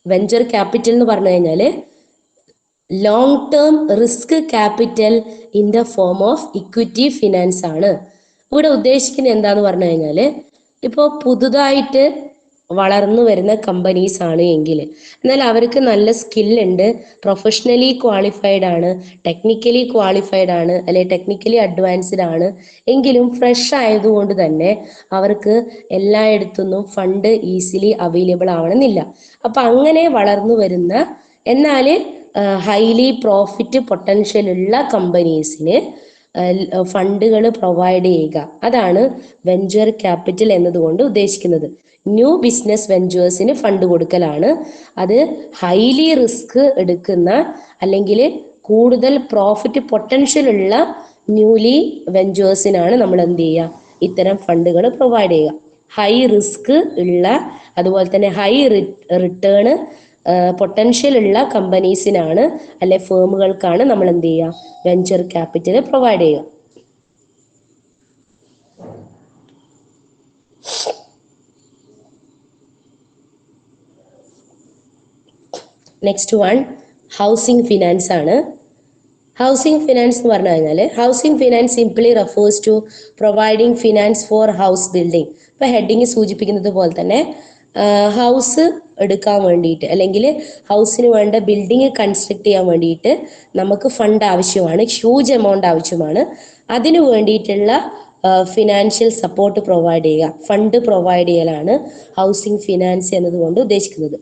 venture capital എന്ന് പറഞ്ഞു കഴിഞ്ഞാൽ long term risk capital in the form of equity finance ആണ്. ഇവിടെ ഉദ്ദേശിക്കുന്നത് എന്താന്ന് പറഞ്ഞു കഴിഞ്ഞാൽ, ഇപ്പോൾ പുതുതായിട്ട് വളർന്നു വരുന്ന കമ്പനീസ് ആണ് എങ്കിൽ, എന്നാൽ അവർക്ക് നല്ല സ്കില്ലുണ്ട്, പ്രൊഫഷണലി ക്വാളിഫൈഡ് ആണ്, ടെക്നിക്കലി ക്വാളിഫൈഡ് ആണ്, അല്ലെ ടെക്നിക്കലി അഡ്വാൻസ്ഡ് ആണ്, എങ്കിലും ഫ്രഷ് ആയതുകൊണ്ട് തന്നെ അവർക്ക് എല്ലായിടത്തുനിന്നും ഫണ്ട് ഈസിലി അവൈലബിൾ ആവണമെന്നില്ല. അപ്പൊ അങ്ങനെ വളർന്നു വരുന്ന എന്നാൽ ഹൈലി പ്രോഫിറ്റ് പൊട്ടൻഷ്യൽ ഉള്ള കമ്പനീസിന് ഫണ്ടുകൾ പ്രൊവൈഡ് ചെയ്യുക, അതാണ് വെഞ്ചർ ക്യാപിറ്റൽ എന്നതുകൊണ്ട് ഉദ്ദേശിക്കുന്നത്. ന്യൂ ബിസിനസ് വെഞ്ചേഴ്സിന് ഫണ്ട് കൊടുക്കലാണ്. അത് ഹൈലി റിസ്ക് എടുക്കുന്ന അല്ലെങ്കിൽ കൂടുതൽ പ്രോഫിറ്റ് പൊട്ടൻഷ്യൽ ഉള്ള ന്യൂലി വെഞ്ചേഴ്സിനാണ് നമ്മൾ എന്ത് ചെയ്യുക, ഇത്തരം ഫണ്ടുകൾ പ്രൊവൈഡ് ചെയ്യുക. ഹൈ റിസ്ക് ഉള്ള അതുപോലെ തന്നെ ഹൈ റിട്ടേൺ പൊട്ടൻഷ്യൽ ഉള്ള കമ്പനീസിനാണ് അല്ലെ ഫേമുകൾക്കാണ് നമ്മൾ എന്ത് ചെയ്യുക, വെഞ്ചർ ക്യാപിറ്റൽ പ്രൊവൈഡ് ചെയ്യുക. നെക്സ്റ്റ് വൺ ഹൗസിംഗ് ഫിനാൻസ് ആണ്. ഹൗസിംഗ് ഫിനാൻസ് എന്ന് പറഞ്ഞു കഴിഞ്ഞാൽ housing finance simply refers to providing finance for house building. ഇപ്പൊ ഹെഡിങ് സൂചിപ്പിക്കുന്നത് പോലെ തന്നെ ഹൗസ് എടുക്കാൻ വേണ്ടിയിട്ട് അല്ലെങ്കിൽ ഹൗസിന് വേണ്ട ബിൽഡിംഗ് കൺസ്ട്രക്ട് ചെയ്യാൻ വേണ്ടിയിട്ട് നമുക്ക് ഫണ്ട് ആവശ്യമാണ്, ഹ്യൂജ് എമൗണ്ട് ആവശ്യമാണ്. അതിനു വേണ്ടിയിട്ടുള്ള ഫിനാൻഷ്യൽ സപ്പോർട്ട് പ്രൊവൈഡ് ചെയ്യുക, ഫണ്ട് പ്രൊവൈഡ് ചെയ്യലാണ് ഹൗസിംഗ് ഫിനാൻസ് എന്നതുകൊണ്ട് ഉദ്ദേശിക്കുന്നത്.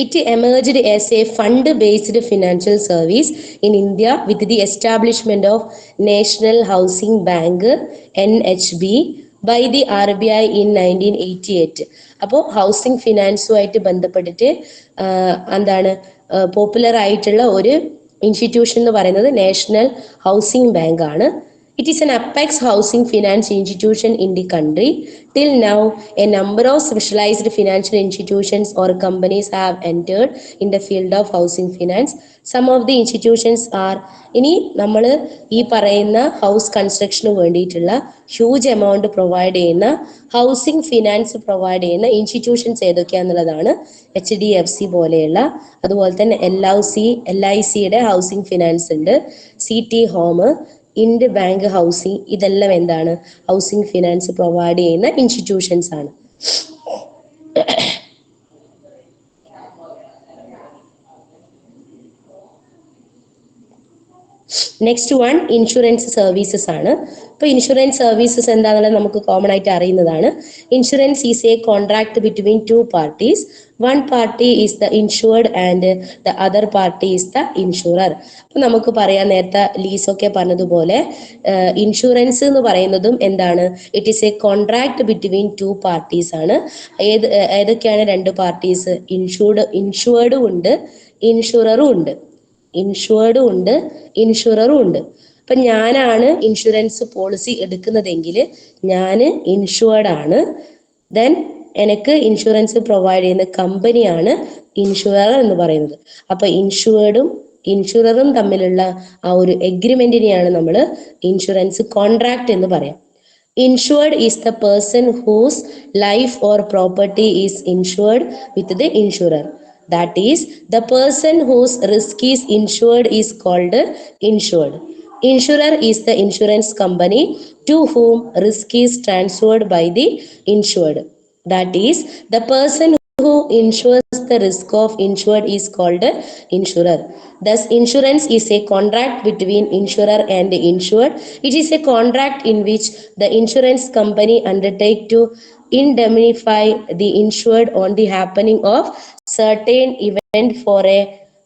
It emerged as a fund-based financial service in India with the establishment of National Housing Bank (NHB) by the RBI in 1988. അപ്പോൾ housing ഫിനാൻസുമായിട്ട് ബന്ധപ്പെട്ടിട്ട് എന്താണ് പോപ്പുലർ ആയിട്ടുള്ള ഒരു ഇൻസ്റ്റിറ്റ്യൂഷൻ എന്ന് പറയുന്നത് നാഷണൽ ഹൗസിംഗ് ബാങ്ക് ആണ്. It is an apex housing finance institution in the country. Till now, a number of specialized financial institutions or companies have entered in the field of housing finance. Some of the institutions are ഇനി നമ്മൾ ഈ പറയുന്ന house കൺസ്ട്രക്ഷന് വേണ്ടിയിട്ടുള്ള huge amount provide ചെയ്യുന്ന housing finance provide ചെയ്യുന്ന institutions ഏതൊക്കെയാന്നുള്ളതാണ് HDFC പോലെയുള്ള. അതുപോലെ തന്നെ LICയുടെ ഹൗസിംഗ് ഫിനാൻസ് ഉണ്ട്, CT ഹോം, ഇൻഡ് ബാങ്ക് ഹൗസിംഗ്, ഇതെല്ലാം എന്താണ് ഹൗസിംഗ് ഫിനാൻസ് പ്രൊവൈഡ് ചെയ്യുന്ന ഇൻസ്റ്റിറ്റ്യൂഷൻസ് ആണ്. നെക്സ്റ്റ് വൺ ഇൻഷുറൻസ് സർവീസസ് ആണ്. ഇപ്പൊ ഇൻഷുറൻസ് സർവീസസ് എന്താണെന്നുള്ളത് നമുക്ക് കോമൺ ആയിട്ട് അറിയുന്നതാണ്. Insurance is A contract between two parties. One party is the insured and the other party is the insurer. അപ്പൊ നമുക്ക് പറയാം, നേരത്തെ ലീസൊക്കെ പറഞ്ഞതുപോലെ ഇൻഷുറൻസ് എന്ന് പറയുന്നതും എന്താണ്, it is A contract between two parties ആണ്. ഏതൊക്കെയാണ് രണ്ട് പാർട്ടീസ്? ഇൻഷുർഡും ഉണ്ട്, ഇൻഷുററും ഉണ്ട്. ഇൻഷുർഡും ഉണ്ട്, ഇൻഷുററും ഉണ്ട്. അപ്പൊ ഞാനാണ് ഇൻഷുറൻസ് പോളിസി എടുക്കുന്നതെങ്കിൽ ഞാൻ ഇൻഷുർഡ് ആണ്. ദെൻ എനിക്ക് ഇൻഷുറൻസ് പ്രൊവൈഡ് ചെയ്യുന്ന കമ്പനിയാണ് ഇൻഷുറർ എന്ന് പറയുന്നത്. അപ്പൊ ഇൻഷുററും തമ്മിലുള്ള ആ ഒരു എഗ്രിമെന്റിനെയാണ് നമ്മൾ ഇൻഷുറൻസ് കോൺട്രാക്ട് എന്ന് പറയാം. Insured is the person whose life or property is insured with the insurer. That is, the person whose risk is insured is called insured. Insurer is the insurance company to whom risk is transferred by the insured. That is, the person who insures the risk of insured is called insurer. Thus, insurance is a contract between insurer and insured. It is a contract in which the insurance company undertake to indemnify the insured on the happening of certain event for a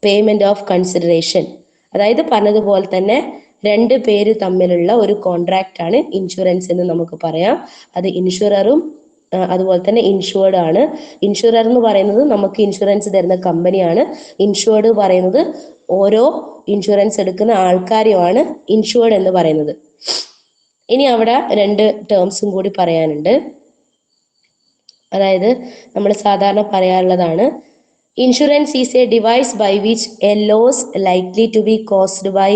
payment of consideration. അതായത് പറഞ്ഞതുപോലെ തന്നെ രണ്ട് പേര് തമ്മിലുള്ള ഒരു contract ആണ് insurance എന്ന് നമുക്ക് പറയാം. അത് ഇൻഷുററും അതുപോലെ തന്നെ ഇൻഷുർഡ് ആണ്. ഇൻഷുറർ എന്ന് പറയുന്നത് നമുക്ക് ഇൻഷുറൻസ് തരുന്ന കമ്പനിയാണ്. ഇൻഷുർഡ് പറയുന്നത് ഓരോ ഇൻഷുറൻസ് എടുക്കുന്ന ആൾക്കാരെയുമാണ് ഇൻഷുർഡ് എന്ന് പറയുന്നത്. ഇനി അവിടെ രണ്ട് ടേംസും കൂടി പറയാനുണ്ട്. അതായത് നമ്മൾ സാധാരണ പറയാറുള്ളതാണ്, insurance is a device by which a loss likely to be caused by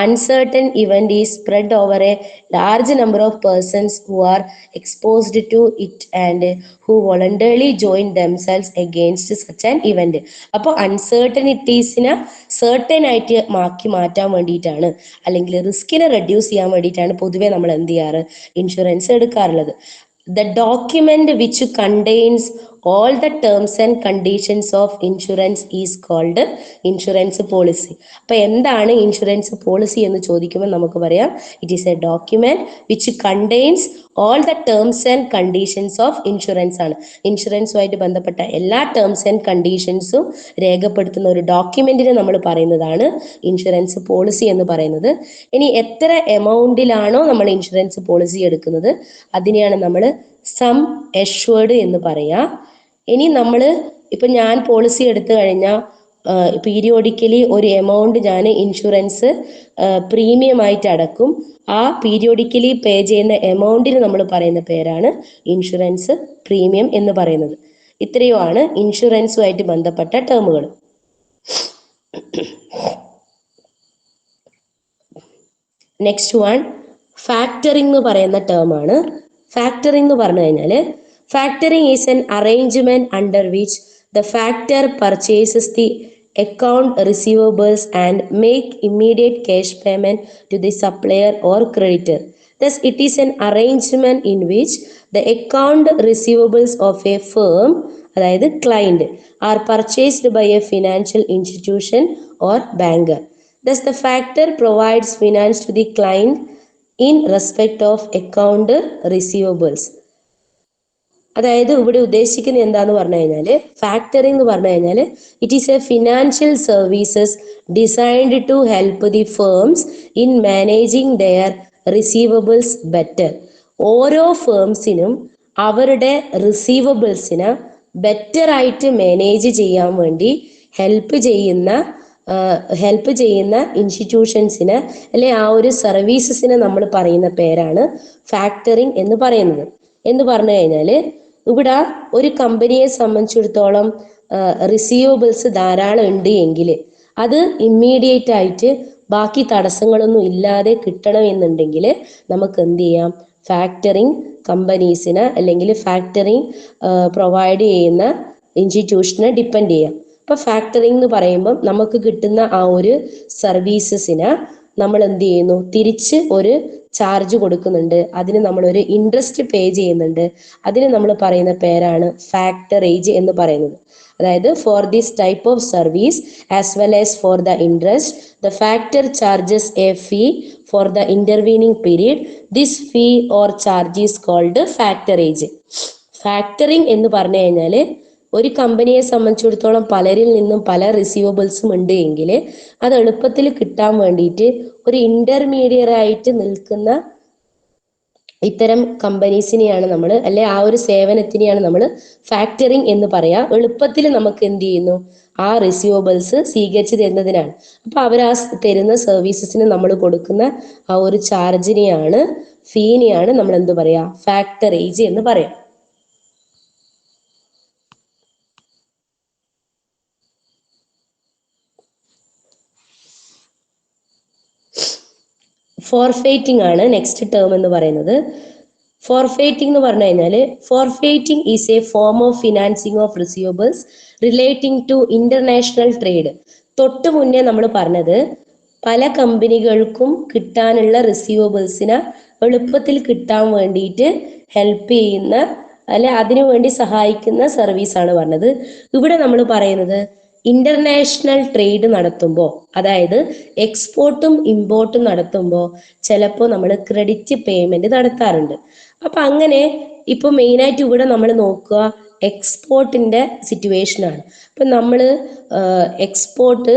uncertain event is spread over a large number of persons who are exposed to it and who voluntarily join themselves against such an event. അപ്പോൾ അൺസർട്ടനിറ്റീസിനെ certain ആയിട്ട് മാറ്റാൻ വേണ്ടിയിട്ടാണ്, അല്ലെങ്കിൽ റിസ്കിനെ reduce ചെയ്യാൻ വേണ്ടിയിട്ടാണ് പൊതുവെ നമ്മൾ എന്ത് ചെയ്യാറ്, ഇൻഷുറൻസ് എടുക്കാറുള്ളത്. The document which contains all the terms and conditions of insurance is called insurance policy. അപ്പൊ എന്താണ് ഇൻഷുറൻസ് പോളിസി എന്ന് ചോദിക്കുമ്പോൾ നമുക്ക് പറയാം, it is A document which contains all the terms and conditions of insurance ആണ്. ഇൻഷുറൻസുമായിട്ട് ബന്ധപ്പെട്ട എല്ലാ ടേംസ് ആൻഡ് കണ്ടീഷൻസും രേഖപ്പെടുത്തുന്ന ഒരു ഡോക്യുമെന്റിനെ നമ്മൾ പറയുന്നതാണ് ഇൻഷുറൻസ് പോളിസി എന്ന് പറയുന്നത്. ഇനി എത്ര എമൗണ്ടിലാണോ നമ്മൾ ഇൻഷുറൻസ് പോളിസി എടുക്കുന്നത് അതിനെയാണ് നമ്മൾ സം എഷ്വേർഡ് എന്ന് പറയാം. ഇനി നമ്മൾ ഇപ്പൊ ഞാൻ പോളിസി എടുത്തു കഴിഞ്ഞാൽ പീരിയോഡിക്കലി ഒരു എമൗണ്ട് ഞാൻ ഇൻഷുറൻസ് പ്രീമിയം ആയിട്ട് അടക്കും. ആ പീരിയോഡിക്കലി പേ ചെയ്യുന്ന എമൗണ്ടിന് നമ്മൾ പറയുന്ന പേരാണ് ഇൻഷുറൻസ് പ്രീമിയം എന്ന് പറയുന്നത്. ഇത്രയുമാണ് ഇൻഷുറൻസുമായിട്ട് ബന്ധപ്പെട്ട ടേമുകൾ. നെക്സ്റ്റ് വൺ ഫാക്ടറിംഗ് എന്ന് പറയുന്ന ടേം ആണ്. ഫാക്ടറിംഗ് എന്ന് പറഞ്ഞു കഴിഞ്ഞാൽ, factoring is N arrangement under which the factor purchases the account receivables and make immediate cash payment to the supplier or creditor. Thus, it is an arrangement in which the account receivables of a firm, അതായത് client, are purchased by a financial institution or banker. Thus, the factor provides finance to the client in respect of account receivables. അതായത് ഇവിടെ ഉദ്ദേശിക്കുന്നത് എന്താന്ന് പറഞ്ഞു കഴിഞ്ഞാൽ, factoring എന്ന് പറഞ്ഞു കഴിഞ്ഞാൽ it is a financial services designed to help the firms in managing their receivables better. ഓരോ ഫേംസിനും അവരുടെ റിസീവബിൾസിനെ ബെറ്റർ ആയിട്ട് മാനേജ് ചെയ്യാൻ വേണ്ടി ഹെൽപ്പ് ചെയ്യുന്ന ഹെൽപ്പ് ചെയ്യുന്ന ഇൻസ്റ്റിറ്റ്യൂഷൻസിന് അല്ലെ ആ ഒരു സർവീസസിന് നമ്മൾ പറയുന്ന പേരാണ് ഫാക്ടറിങ് എന്ന് പറയുന്നത്. എന്ന് പറഞ്ഞു കഴിഞ്ഞാൽ ഇവിടെ ഒരു കമ്പനിയെ സംബന്ധിച്ചിടത്തോളം റിസീവബിൾസ് ധാരാളം ഉണ്ട് എങ്കിൽ അത് ഇമ്മീഡിയറ്റ് ആയിട്ട് ബാക്കി തടസ്സങ്ങളൊന്നും ഇല്ലാതെ കിട്ടണമെന്നുണ്ടെങ്കിൽ നമുക്ക് എന്ത് ചെയ്യാം, ഫാക്ടറിങ് കമ്പനീസിന് അല്ലെങ്കിൽ ഫാക്ടറിങ് പ്രൊവൈഡ് ചെയ്യുന്ന ഇൻസ്റ്റിറ്റ്യൂഷനെ ഡിപ്പെൻഡ് ചെയ്യാം. ഇപ്പൊ ഫാക്ടറിങ് എന്ന് പറയുമ്പോൾ നമുക്ക് കിട്ടുന്ന ആ ഒരു സർവീസസിന് നമ്മൾ എന്ത് ചെയ്യുന്നു, തിരിച്ച് ഒരു ചാർജ് കൊടുക്കുന്നുണ്ട്, അതിന് നമ്മൾ ഒരു ഇൻട്രസ്റ്റ് പേ ചെയ്യുന്നുണ്ട്. അതിന് നമ്മൾ പറയുന്ന പേരാണ് ഫാക്ടറേജ് എന്ന് പറയുന്നത്. അതായത് for this type of service as well as for the interest the factor charges a fee for the intervening period. This fee or charge is called factorage. Factoring എന്ന് പറഞ്ഞു കഴിഞ്ഞാൽ ഒരു കമ്പനിയെ സംബന്ധിച്ചിടത്തോളം പലരിൽ നിന്നും പല റിസീവബിൾസും ഉണ്ട് എങ്കിൽ അത് എളുപ്പത്തിൽ കിട്ടാൻ വേണ്ടിയിട്ട് ഒരു ഇന്റർമീഡിയറ്റ് ആയിട്ട് നിൽക്കുന്ന ഇത്തരം കമ്പനീസിനെയാണ് നമ്മൾ, അല്ലെ ആ ഒരു സേവനത്തിനെയാണ് നമ്മൾ ഫാക്ടറിങ് എന്ന് പറയാ. എളുപ്പത്തിൽ നമുക്ക് എന്ത് ചെയ്യുന്നു, ആ റിസീവബിൾസ് സ്വീകരിച്ചു തരുന്നതിനാണ്. അപ്പൊ അവർ ആ തരുന്ന സർവീസസിന് നമ്മൾ കൊടുക്കുന്ന ആ ഒരു ചാർജിനെയാണ്, ഫീനെയാണ് നമ്മൾ എന്ത് പറയാ, ഫാക്ടറേജ് എന്ന് പറയാം. ഫോർഫെയ്റ്റിംഗ് ആണ് നെക്സ്റ്റ് ടേം എന്ന് പറയുന്നത്. ഫോർഫെയ്റ്റിംഗ് എന്ന് പറഞ്ഞു കഴിഞ്ഞാൽ forfaiting is a form of financing of receivables relating to international trade. തൊട്ട് മുന്നേ നമ്മൾ പറഞ്ഞത് പല കമ്പനികൾക്കും കിട്ടാനുള്ള റിസീവബിൾസിനെ എളുപ്പത്തിൽ കിട്ടാൻ വേണ്ടിയിട്ട് ഹെൽപ്പ് ചെയ്യുന്ന അല്ലെ അതിനു വേണ്ടി സഹായിക്കുന്ന സർവീസാണ് പറഞ്ഞത്. ഇവിടെ നമ്മൾ പറയുന്നത് ഇന്റർനാഷണൽ ട്രേഡ് നടത്തുമ്പോൾ, അതായത് എക്സ്പോർട്ടും ഇമ്പോർട്ടും നടത്തുമ്പോൾ ചിലപ്പോൾ നമ്മൾ ക്രെഡിറ്റ് പേയ്മെന്റ് നടത്താറുണ്ട്. അപ്പൊ അങ്ങനെ ഇപ്പൊ മെയിനായിട്ട് ഇവിടെ നമ്മൾ നോക്കുക എക്സ്പോർട്ടിന്റെ സിറ്റുവേഷൻ ആണ്. അപ്പൊ നമ്മൾ എക്സ്പോർട്ട്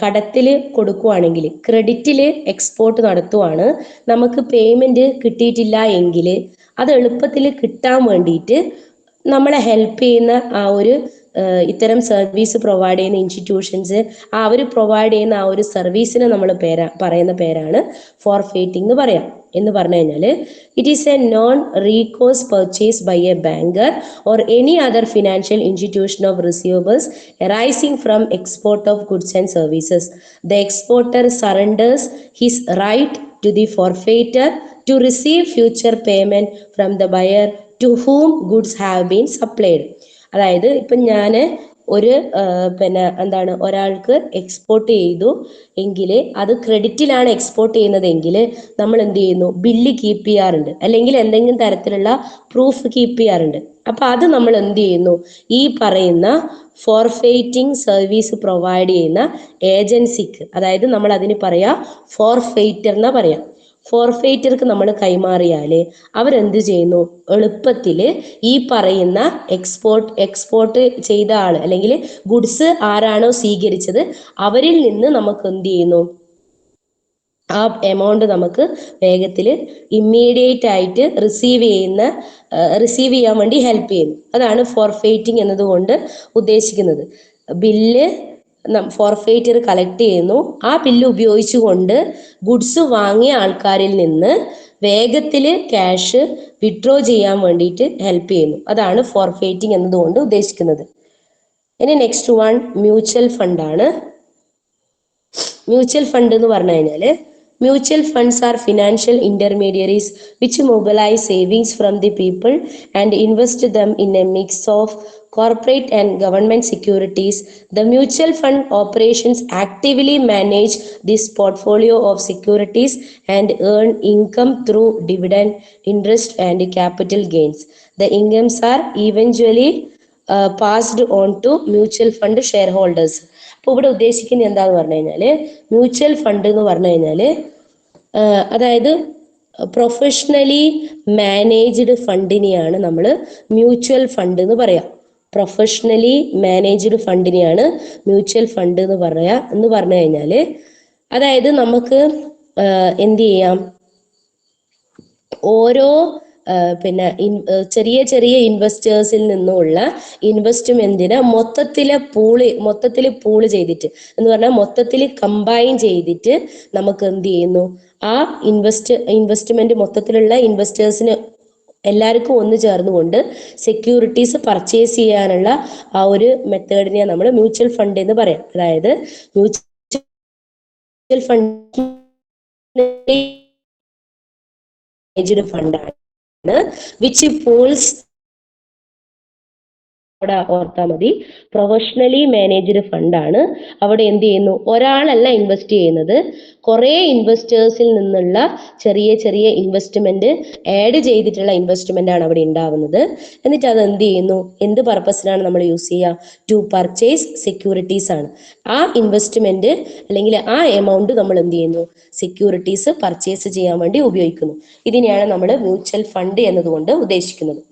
കടത്തിൽ കൊടുക്കുവാണെങ്കിൽ, ക്രെഡിറ്റിൽ എക്സ്പോർട്ട് നടത്തുവാണ്, നമുക്ക് പേയ്മെന്റ് കിട്ടിയിട്ടില്ല എങ്കിൽ അത് എളുപ്പത്തിൽ കിട്ടാൻ വേണ്ടിയിട്ട് നമ്മളെ ഹെൽപ്പ് ചെയ്യുന്ന ആ ഒരു ഇത്തരം സർവീസ് പ്രൊവൈഡ് ചെയ്യുന്ന ഇൻസ്റ്റിറ്റ്യൂഷൻസ്, അവർ പ്രൊവൈഡ് ചെയ്യുന്ന ആ ഒരു സർവീസിനെ നമ്മൾ പറയുന്ന പേരാണ് ഫോർഫെയ്റ്റിംഗ് എന്ന് പറയാം. എന്ന് പറഞ്ഞു കഴിഞ്ഞാൽ it is a non recourse purchase by a banker or any other financial institution of receivables arising from export of goods and services. The exporter surrenders his right to the forfaiter to receive future payment from the buyer to whom goods have been supplied. അതായത് ഇപ്പൊ ഞാൻ ഒരു എന്താണ് ഒരാൾക്ക് export ചെയ്തു എങ്കിൽ അത് ക്രെഡിറ്റിലാണ് export ചെയ്യുന്നതെങ്കിൽ നമ്മൾ എന്ത് ചെയ്യുന്നു, ബില്ല് കീപ്പ് ചെയ്യാറുണ്ട്, അല്ലെങ്കിൽ എന്തെങ്കിലും തരത്തിലുള്ള പ്രൂഫ് കീപ്പ് ചെയ്യാറുണ്ട്. അപ്പൊ അത് നമ്മൾ എന്ത് ചെയ്യുന്നു, ഈ പറയുന്ന ഫോർഫെയ്റ്റിംഗ് സർവീസ് പ്രൊവൈഡ് ചെയ്യുന്ന ഏജൻസിക്ക്, അതായത് നമ്മൾ അതിന് പറയാ ഫോർഫെയ്റ്റർ എന്നാ പറയാം. ഫോർഫെയ്റ്റർക്ക് നമ്മൾ കൈമാറിയാൽ അവരെന്ത് ചെയ്യുന്നു, എളുപ്പത്തിൽ ഈ പറയുന്ന എക്സ്പോർട്ട് ചെയ്ത ആള് അല്ലെങ്കിൽ ഗുഡ്സ് ആരാണോ സ്വീകരിച്ചത് അവരിൽ നിന്ന് നമുക്ക് എന്ത് ചെയ്യുന്നു, ആ എമൗണ്ട് നമുക്ക് വേഗത്തിൽ ഇമ്മീഡിയറ്റ് ആയിട്ട് റിസീവ് ചെയ്യാൻ വേണ്ടി ഹെൽപ്പ് ചെയ്യുന്നു. അതാണ് ഫോർഫെയ്റ്റിംഗ് എന്നതുകൊണ്ട് ഉദ്ദേശിക്കുന്നത്. ബില്ല് ഫോർഫെയ്റ്റർ കളക്ട് ചെയ്യുന്നു, ആ ബില്ല് ഉപയോഗിച്ചുകൊണ്ട് ഗുഡ്സ് വാങ്ങിയ ആൾക്കാരിൽ നിന്ന് വേഗത്തിൽ ക്യാഷ് വിഡ്രോ ചെയ്യാൻ വേണ്ടിയിട്ട് ഹെൽപ്പ് ചെയ്യുന്നു. അതാണ് ഫോർഫെയ്റ്റിംഗ് എന്നതുകൊണ്ട് ഉദ്ദേശിക്കുന്നത്. ഇനി നെക്സ്റ്റ് വൺ മ്യൂച്വൽ ഫണ്ട് ആണ്. മ്യൂച്വൽ ഫണ്ട് എന്ന് പറഞ്ഞു കഴിഞ്ഞാൽ mutual funds are financial intermediaries which mobilize savings from the people and invest them in a mix of corporate and government securities. The mutual fund operations actively manage this portfolio of securities and earn income through dividend, interest and capital gains. The incomes are eventually passed on to mutual fund shareholders. അപ്പോൾ ഇവിടെ ഉദ്ദേശിക്കുന്നത് എന്താന്ന് പറഞ്ഞു കഴിഞ്ഞാല് mutual fund എന്ന് പറഞ്ഞു കഴിഞ്ഞാല് അതായത് പ്രൊഫഷണലി മാനേജ്ഡ് ഫണ്ടിനെയാണ് നമ്മൾ മ്യൂച്വൽ ഫണ്ട് എന്ന് പറയാം. പ്രൊഫഷണലി മാനേജ്ഡ് ഫണ്ടിനെയാണ് മ്യൂച്വൽ ഫണ്ട് എന്ന് പറഞ്ഞു കഴിഞ്ഞാല് അതായത് നമുക്ക് എന്ത് ചെയ്യാം, ഓരോ പിന്നെ ചെറിയ ചെറിയ ഇൻവെസ്റ്റേഴ്സിൽ നിന്നുള്ള ഇൻവെസ്റ്റ്മെന്റിനെ മൊത്തത്തിൽ പൂള് ചെയ്തിട്ട് എന്ന് പറഞ്ഞാൽ മൊത്തത്തിൽ കമ്പൈൻ ചെയ്തിട്ട് നമുക്ക് എന്ത് ചെയ്യുന്നു, ആ ഇൻവെസ്റ്റ്മെന്റ് മൊത്തത്തിലുള്ള ഇൻവെസ്റ്റേഴ്സിന് എല്ലാവർക്കും ഒന്ന് ചേർന്നുകൊണ്ട് സെക്യൂരിറ്റീസ് പർച്ചേസ് ചെയ്യാനുള്ള ആ ഒരു മെത്തേഡിനെ നമ്മൾ മ്യൂച്വൽ ഫണ്ട് എന്ന് പറയാം. അതായത് മ്യൂച്വൽ ഫണ്ട് ഫണ്ടാണ് വിച്ച് പൂൾസ്, അവിടെ ഓർത്താൽ മതി, പ്രൊഫഷണലി മാനേജ്ഡ് ഫണ്ടാണ്. അവിടെ എന്ത് ചെയ്യുന്നു, ഒരാളല്ല ഇൻവെസ്റ്റ് ചെയ്യുന്നത്, കുറെ ഇൻവെസ്റ്റേഴ്സിൽ നിന്നുള്ള ചെറിയ ചെറിയ ഇൻവെസ്റ്റ്മെന്റ് ആഡ് ചെയ്തിട്ടുള്ള ഇൻവെസ്റ്റ്മെന്റ് ആണ് അവിടെ ഉണ്ടാവുന്നത്. എന്നിട്ട് അത് എന്ത് ചെയ്യുന്നു, എന്ത് പർപ്പസിനാണ് നമ്മൾ യൂസ് ചെയ്യുക, ടു പർച്ചേസ് സെക്യൂരിറ്റീസ് ആണ്. ആ ഇൻവെസ്റ്റ്മെന്റ് അല്ലെങ്കിൽ ആ എമൗണ്ട് നമ്മൾ എന്ത് ചെയ്യുന്നു, സെക്യൂരിറ്റീസ് പർച്ചേസ് ചെയ്യാൻ വേണ്ടി ഉപയോഗിക്കുന്നു. ഇതിനെയാണ് നമ്മൾ മ്യൂച്വൽ ഫണ്ട് എന്നതുകൊണ്ട് ഉദ്ദേശിക്കുന്നത്.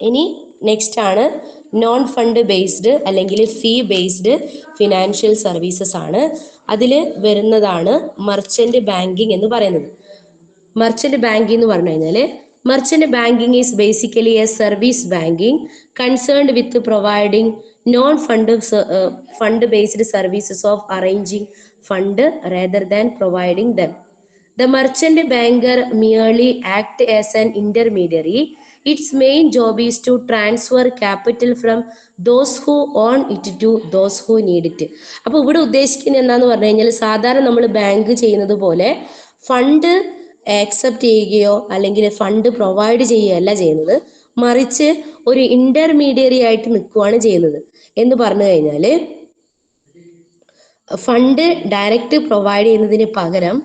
ഇനി നെക്സ്റ്റ് ആണ് നോൺ ഫണ്ട് ബേസ്ഡ് അല്ലെങ്കിൽ ഫീ ബേസ്ഡ് ഫിനാൻഷ്യൽ സർവീസസ് ആണ്. അതിൽ വരുന്നതാണ് മർച്ചന്റ് ബാങ്കിങ് എന്ന് പറയുന്നത്. മർച്ചന്റ് ബാങ്കിങ് എന്ന് പറഞ്ഞു കഴിഞ്ഞാൽ merchant banking is basically A service banking concerned with providing non fund based services of arranging fund rather than providing them. The merchant banker merely act as an intermediary. Its main job is to transfer capital from those who own it to those who need it. അപ്പോൾ ഇവിടെ ഉദ്ദേശിക്കുന്നത് എന്താന്ന് പറഞ്ഞു കഴിഞ്ഞാൽ, സാധാരണ നമ്മൾ bank ചെയ്യുന്നത് പോലെ ഫണ്ട് ആക്സെപ്റ്റ് ചെയ്യുകയോ അല്ലെങ്കിൽ ഫണ്ട് പ്രൊവൈഡ് ചെയ്യുകയല്ല ചെയ്യുന്നത്, മറിച്ച് ഒരു ഇന്റർമീഡിയറി ആയിട്ട് നിൽക്കുകയാണ് ചെയ്യുന്നത്. എന്ന് പറഞ്ഞു കഴിഞ്ഞാൽ ഫണ്ട് ഡയറക്റ്റ് പ്രൊവൈഡ് ചെയ്യുന്നതിന് പകരം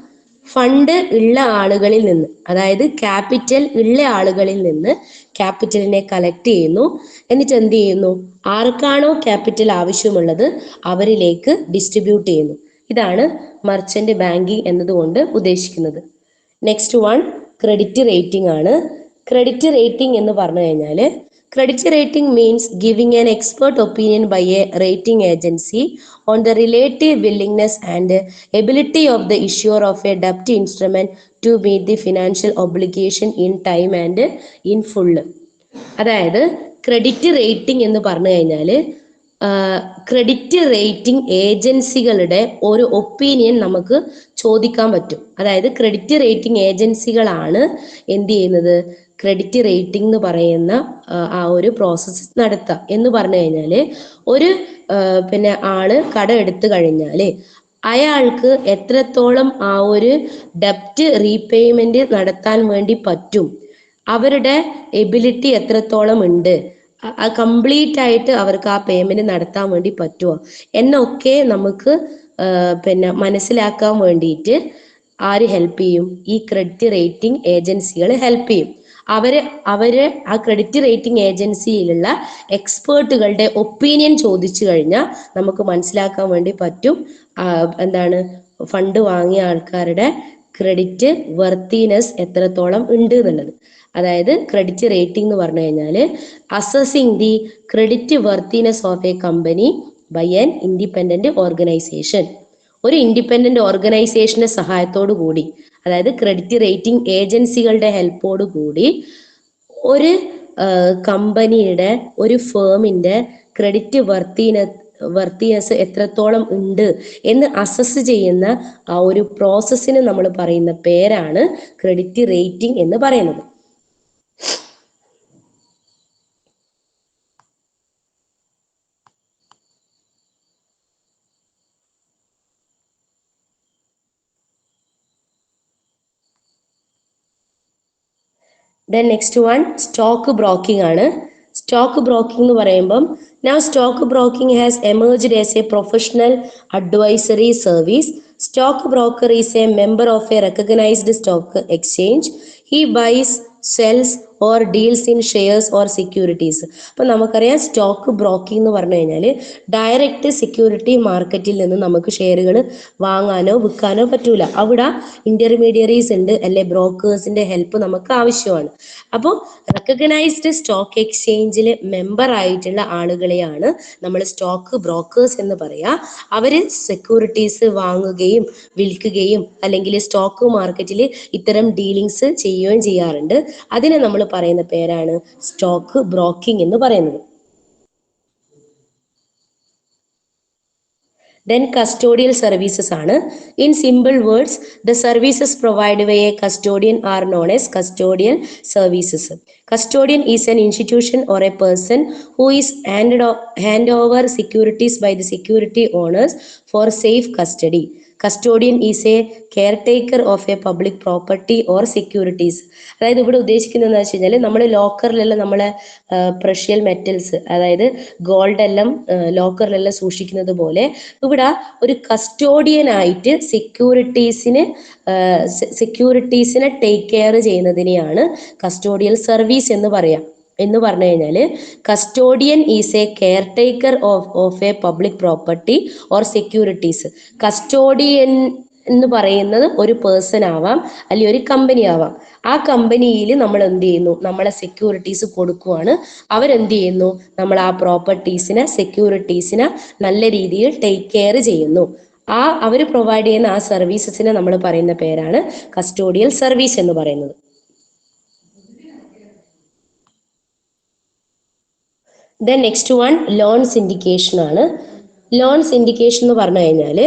ഫണ്ട് ഉള്ള ആളുകളിൽ നിന്ന്, അതായത് ക്യാപിറ്റൽ ഉള്ള ആളുകളിൽ നിന്ന് ക്യാപിറ്റലിനെ കളക്ട് ചെയ്യുന്നു. എന്നിട്ട് എന്ത് ചെയ്യുന്നു, ആർക്കാണോ ക്യാപിറ്റൽ ആവശ്യമുള്ളത് അവരിലേക്ക് ഡിസ്ട്രിബ്യൂട്ട് ചെയ്യുന്നു. ഇതാണ് മർച്ചന്റ് ബാങ്കിങ് എന്നതുകൊണ്ട് ഉദ്ദേശിക്കുന്നത്. നെക്സ്റ്റ് വൺ ക്രെഡിറ്റ് റേറ്റിംഗ് ആണ്. ക്രെഡിറ്റ് റേറ്റിംഗ് എന്ന് പറഞ്ഞു കഴിഞ്ഞാൽ, credit rating means giving an expert opinion by a rating agency on the relative willingness and ability of the issuer of a debt instrument to meet the financial obligation in time and in full. അതായത് credit rating എന്ന് പറഞ്ഞു കഴിഞ്ഞാൽ credit rating ഏജൻസികളുടെ ഒരു opinion നമുക്ക് ചോദിക്കാൻ പറ്റും. അതായത് ക്രെഡിറ്റ് റേറ്റിംഗ് ഏജൻസികളാണ് എന്ത് ചെയ്യുന്നത്, ക്രെഡിറ്റ് റേറ്റിംഗ് എന്ന് പറയുന്ന ആ ഒരു പ്രോസസ്സ് നടത്തുക. എന്ന് പറഞ്ഞു കഴിഞ്ഞാൽ ഒരു പിന്നെ ആള് കട എടുത്തു കഴിഞ്ഞാല് അയാൾക്ക് എത്രത്തോളം ആ ഒരു ഡെപ്റ്റ് റീപേയ്മെന്റ് നടത്താൻ വേണ്ടി പറ്റും, അവരുടെ എബിലിറ്റി എത്രത്തോളം ഉണ്ട്, കംപ്ലീറ്റ് ആയിട്ട് അവർക്ക് ആ പേയ്മെന്റ് നടത്താൻ വേണ്ടി പറ്റുമോ എന്നൊക്കെ നമുക്ക് പിന്നെ മനസ്സിലാക്കാൻ വേണ്ടിയിട്ട് ആര് ഹെൽപ്പ് ചെയ്യും, ഈ ക്രെഡിറ്റ് റേറ്റിംഗ് ഏജൻസികൾ ഹെൽപ്പ് ചെയ്യും. അവര് ആ ക്രെഡിറ്റ് റേറ്റിംഗ് ഏജൻസിയിലുള്ള എക്സ്പേർട്ടുകളുടെ ഒപ്പീനിയൻ ചോദിച്ചു കഴിഞ്ഞാൽ നമുക്ക് മനസ്സിലാക്കാൻ വേണ്ടി പറ്റും എന്താണ് ഫണ്ട് വാങ്ങിയ ആൾക്കാരുടെ ക്രെഡിറ്റ് വർത്തിനെസ് എത്രത്തോളം ഉണ്ട് എന്നുള്ളത്. അതായത് ക്രെഡിറ്റ് റേറ്റിംഗ് എന്ന് പറഞ്ഞു കഴിഞ്ഞാൽ assessing the credit worthiness of a company by an independent organisation. ഒരു ഇൻഡിപെൻഡന്റ് ഓർഗനൈസേഷന്റെ സഹായത്തോടു കൂടി, അതായത് ക്രെഡിറ്റ് റേറ്റിംഗ് ഏജൻസികളുടെ ഹെൽപ്പോട് കൂടി ഒരു കമ്പനിയുടെ, ഒരു ഫേമിന്റെ ക്രെഡിറ്റ് വർത്തിനെസ് എത്രത്തോളം ഉണ്ട് എന്ന് അസസ് ചെയ്യുന്ന ആ ഒരു പ്രോസസ്സിന് നമ്മൾ പറയുന്ന പേരാണ് ക്രെഡിറ്റ് റേറ്റിംഗ് എന്ന് പറയുന്നത്. Then next one stock broking ആണ്. സ്റ്റോക്ക് ബ്രോക്കിംഗ് എന്ന് പറയുമ്പം, now stock broking has emerged as a professional advisory service. Stock broker is a member of a recognized stock exchange. He buys, sells or deals in shares or securities. അപ്പൊ നമുക്കറിയാം stock broking എന്ന് പറഞ്ഞു കഴിഞ്ഞാൽ direct security മാർക്കറ്റിൽ നിന്ന് നമുക്ക് ഷെയറുകൾ വാങ്ങാനോ വിൽക്കാനോ പറ്റൂല. അവിടെ ഇന്റർമീഡിയറീസ് ഉണ്ട്, അല്ലെ ബ്രോക്കേഴ്സിന്റെ ഹെൽപ്പ് നമുക്ക് ആവശ്യമാണ്. അപ്പോൾ റെക്കഗ്നൈസ്ഡ് സ്റ്റോക്ക് എക്സ്ചേഞ്ചിൽ മെമ്പർ ആയിട്ടുള്ള ആളുകളെയാണ് നമ്മൾ സ്റ്റോക്ക് ബ്രോക്കേഴ്സ് എന്ന് പറയാ. അവര് സെക്യൂരിറ്റീസ് വാങ്ങുകയും വിൽക്കുകയും അല്ലെങ്കിൽ സ്റ്റോക്ക് മാർക്കറ്റിൽ ഇത്തരം ഡീലിങ്സ് ചെയ്യുകയും ചെയ്യാറുണ്ട്. അതിനെ നമ്മൾ പറയുന്ന പേരാണ് സ്റ്റോക്ക് ബ്രോക്കിംഗ് എന്ന് പറയുന്നത്. Then custodial services ആണ്. In simple words, the services provided by a custodian are known as custodial services. Custodian is an institution or a person who is hand over securities by the security owners for safe custody. Custodian is a caretaker of a public property or securities. അതായത് ഇവിടെ ഉദ്ദേശിക്കുന്നത് എന്താ വെച്ച് കഴിഞ്ഞാൽ നമ്മൾ ലോക്കറിലെല്ലാം നമ്മളെ പ്രഷ്യൽ metals, അതായത് gold എല്ലാം ലോക്കറിലെല്ലാം സൂക്ഷിക്കുന്നത് പോലെ ഇവിടെ ഒരു കസ്റ്റോഡിയൻ ആയിട്ട് സെക്യൂരിറ്റീസിനെ ടേക്ക് കെയർ ചെയ്യുന്നതിനെയാണ് കസ്റ്റോഡിയൽ സർവീസ് എന്ന് പറയാം. എന്ന് പറഞ്ഞു കഴിഞ്ഞാൽ custodian is A care taker of A public property or securities. Custodian എന്ന് പറയുന്നത് ഒരു പേഴ്സൺ ആവാം, അല്ലെങ്കിൽ ഒരു കമ്പനി ആവാം. ആ കമ്പനിയിൽ നമ്മൾ എന്ത് ചെയ്യുന്നു, നമ്മളെ സെക്യൂരിറ്റീസ് കൊടുക്കുവാണ്. അവരെന്ത് ചെയ്യുന്നു, നമ്മൾ ആ പ്രോപ്പർട്ടീസിനെ സെക്യൂരിറ്റീസിനെ നല്ല രീതിയിൽ ടേക്ക് കെയർ ചെയ്യുന്നു. അവർ പ്രൊവൈഡ് ചെയ്യുന്ന ആ സർവീസസിനെ നമ്മൾ പറയുന്ന പേരാണ് കസ്റ്റോഡിയൽ സർവീസ് എന്ന് പറയുന്നത്. Then next one loan syndication ആണ്. ലോൺ സിൻഡിക്കേഷൻ എന്ന് പറഞ്ഞു കഴിഞ്ഞാൽ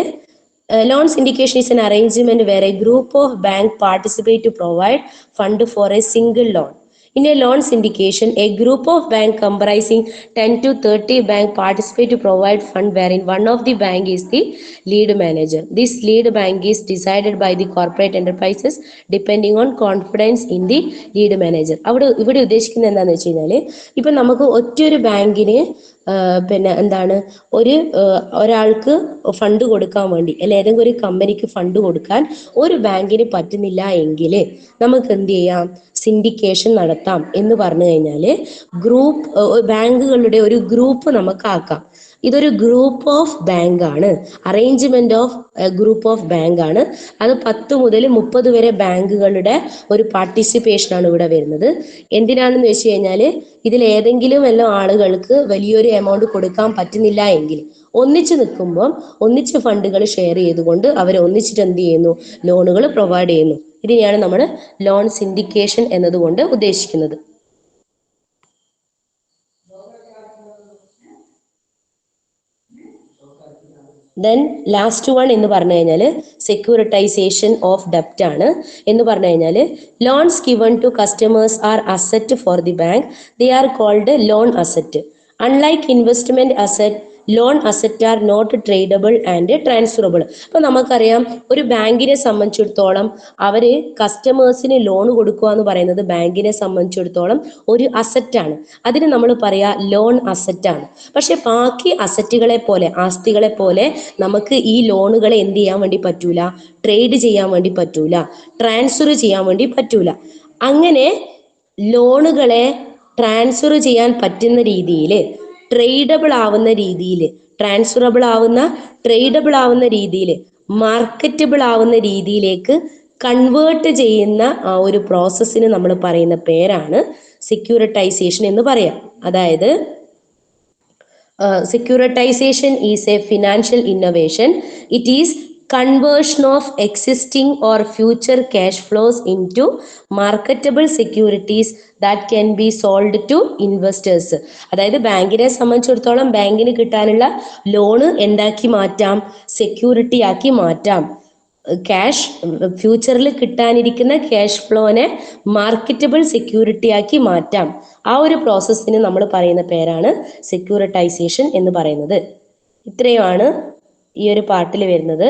loan syndication is an arrangement where a group of banks participate to provide fund for a single loan. In a loan syndication, a group of banks comprising 10 to 30 banks participate to provide fund wherein one of the bank is the lead manager. This lead bank is decided by the corporate enterprises depending on confidence in the lead manager. ഇവിടെ ഉദ്ദേശിക്കുന്നത് എന്താണെന്ന് വെച്ച് കഴിഞ്ഞാൽ ഇപ്പം നമുക്ക് ഒറ്റൊരു ബാങ്കിന് പിന്നെ എന്താണ് ഒരാൾക്ക് ഫണ്ട് കൊടുക്കാൻ വേണ്ടി, അല്ലെ ഏതെങ്കിലും ഒരു കമ്പനിക്ക് ഫണ്ട് കൊടുക്കാൻ ഒരു ബാങ്കിന് പറ്റുന്നില്ല എങ്കിൽ നമുക്ക് എന്ത് ചെയ്യാം, സിൻഡിക്കേഷൻ നടത്താം. എന്ന് പറഞ്ഞു കഴിഞ്ഞാൽ ബാങ്കുകളുടെ ഒരു ഗ്രൂപ്പ് നമുക്ക് ആക്കാം. ഇതൊരു ഗ്രൂപ്പ് ഓഫ് ബാങ്ക് ആണ്, arrangement of group of bank ആണ്. അത് 10 മുതൽ 30 വരെ ബാങ്കുകളുടെ ഒരു പാർട്ടിസിപ്പേഷൻ ആണ് ഇവിടെ വരുന്നത്. എന്തിനാണെന്ന് വെച്ച് കഴിഞ്ഞാൽ ഇതിൽ ഏതെങ്കിലും എല്ലാം ആളുകൾക്ക് വലിയൊരു എമൗണ്ട് കൊടുക്കാൻ പറ്റുന്നില്ല എങ്കിൽ ഒന്നിച്ച് നിൽക്കുമ്പോൾ ഒന്നിച്ച് ഫണ്ടുകൾ ഷെയർ ചെയ്തുകൊണ്ട് അവർ ഒന്നിച്ചിട്ട് എന്ത് ചെയ്യുന്നു, ലോണുകൾ പ്രൊവൈഡ് ചെയ്യുന്നു. ഇതിനെയാണ് നമ്മൾ ലോൺ സിൻഡിക്കേഷൻ എന്നതുകൊണ്ട് ഉദ്ദേശിക്കുന്നത്. ദെൻ ലാസ്റ്റ് വൺ എന്ന് പറഞ്ഞു കഴിഞ്ഞാൽ സെക്യൂരിറ്റൈസേഷൻ ഓഫ് ഡെപ്റ്റ് ആണ്. എന്ന് പറഞ്ഞു കഴിഞ്ഞാൽ loans given to customers are asset for the bank. They are called loan asset. Unlike investment asset, loan asset are not tradable and transferable. അപ്പൊ നമുക്കറിയാം ഒരു ബാങ്കിനെ സംബന്ധിച്ചിടത്തോളം അവര് കസ്റ്റമേഴ്സിന് ലോൺ കൊടുക്കുക എന്ന് പറയുന്നത് ബാങ്കിനെ സംബന്ധിച്ചിടത്തോളം ഒരു അസറ്റാണ്. അതിന് നമ്മൾ പറയാ ലോൺ അസറ്റാണ്. പക്ഷെ ബാക്കി അസറ്റുകളെ പോലെ, ആസ്തികളെ പോലെ നമുക്ക് ഈ ലോണുകളെ എന്ത് ചെയ്യാൻ വേണ്ടി പറ്റൂല, ട്രേഡ് ചെയ്യാൻ വേണ്ടി പറ്റൂല, ട്രാൻസ്ഫർ ചെയ്യാൻ വേണ്ടി പറ്റൂല. അങ്ങനെ ലോണുകളെ ട്രാൻസ്ഫർ ചെയ്യാൻ പറ്റുന്ന രീതിയിൽ, ട്രേഡബിൾ ആവുന്ന രീതിയിൽ, ട്രാൻസ്ഫറബിൾ ആവുന്ന, ട്രേഡബിൾ ആവുന്ന രീതിയിൽ, മാർക്കറ്റബിൾ ആവുന്ന രീതിയിലേക്ക് കൺവേർട്ട് ചെയ്യുന്ന ആ ഒരു പ്രോസസ്സിന് നമ്മൾ പറയുന്ന പേരാണ് സെക്യൂരിറ്റൈസേഷൻ എന്ന് പറയാം. അതായത് securitization is a financial innovation. It is conversion of existing or future cash flows into marketable securities that can be sold to investors. അതായത് ബാങ്കിനെ സംബന്ധിച്ചിടത്തോളം ബാങ്കിന് കിട്ടാനുള്ള ലോണ് എന്താക്കി മാറ്റാം, സെക്യൂരിറ്റി ആക്കി മാറ്റാം. ക്യാഷ് ഫ്യൂച്ചറിൽ കിട്ടാനിരിക്കുന്ന ക്യാഷ് ഫ്ലോനെ മാർക്കറ്റബിൾ സെക്യൂരിറ്റി ആക്കി മാറ്റാം. ആ ഒരു പ്രോസസ്സിന് നമ്മൾ പറയുന്ന പേരാണ് സെക്യൂരിറ്റൈസേഷൻ എന്ന് പറയുന്നത്. ഇത്രയുമാണ് ഈ ഒരു പാർട്ടിൽ വരുന്നത്.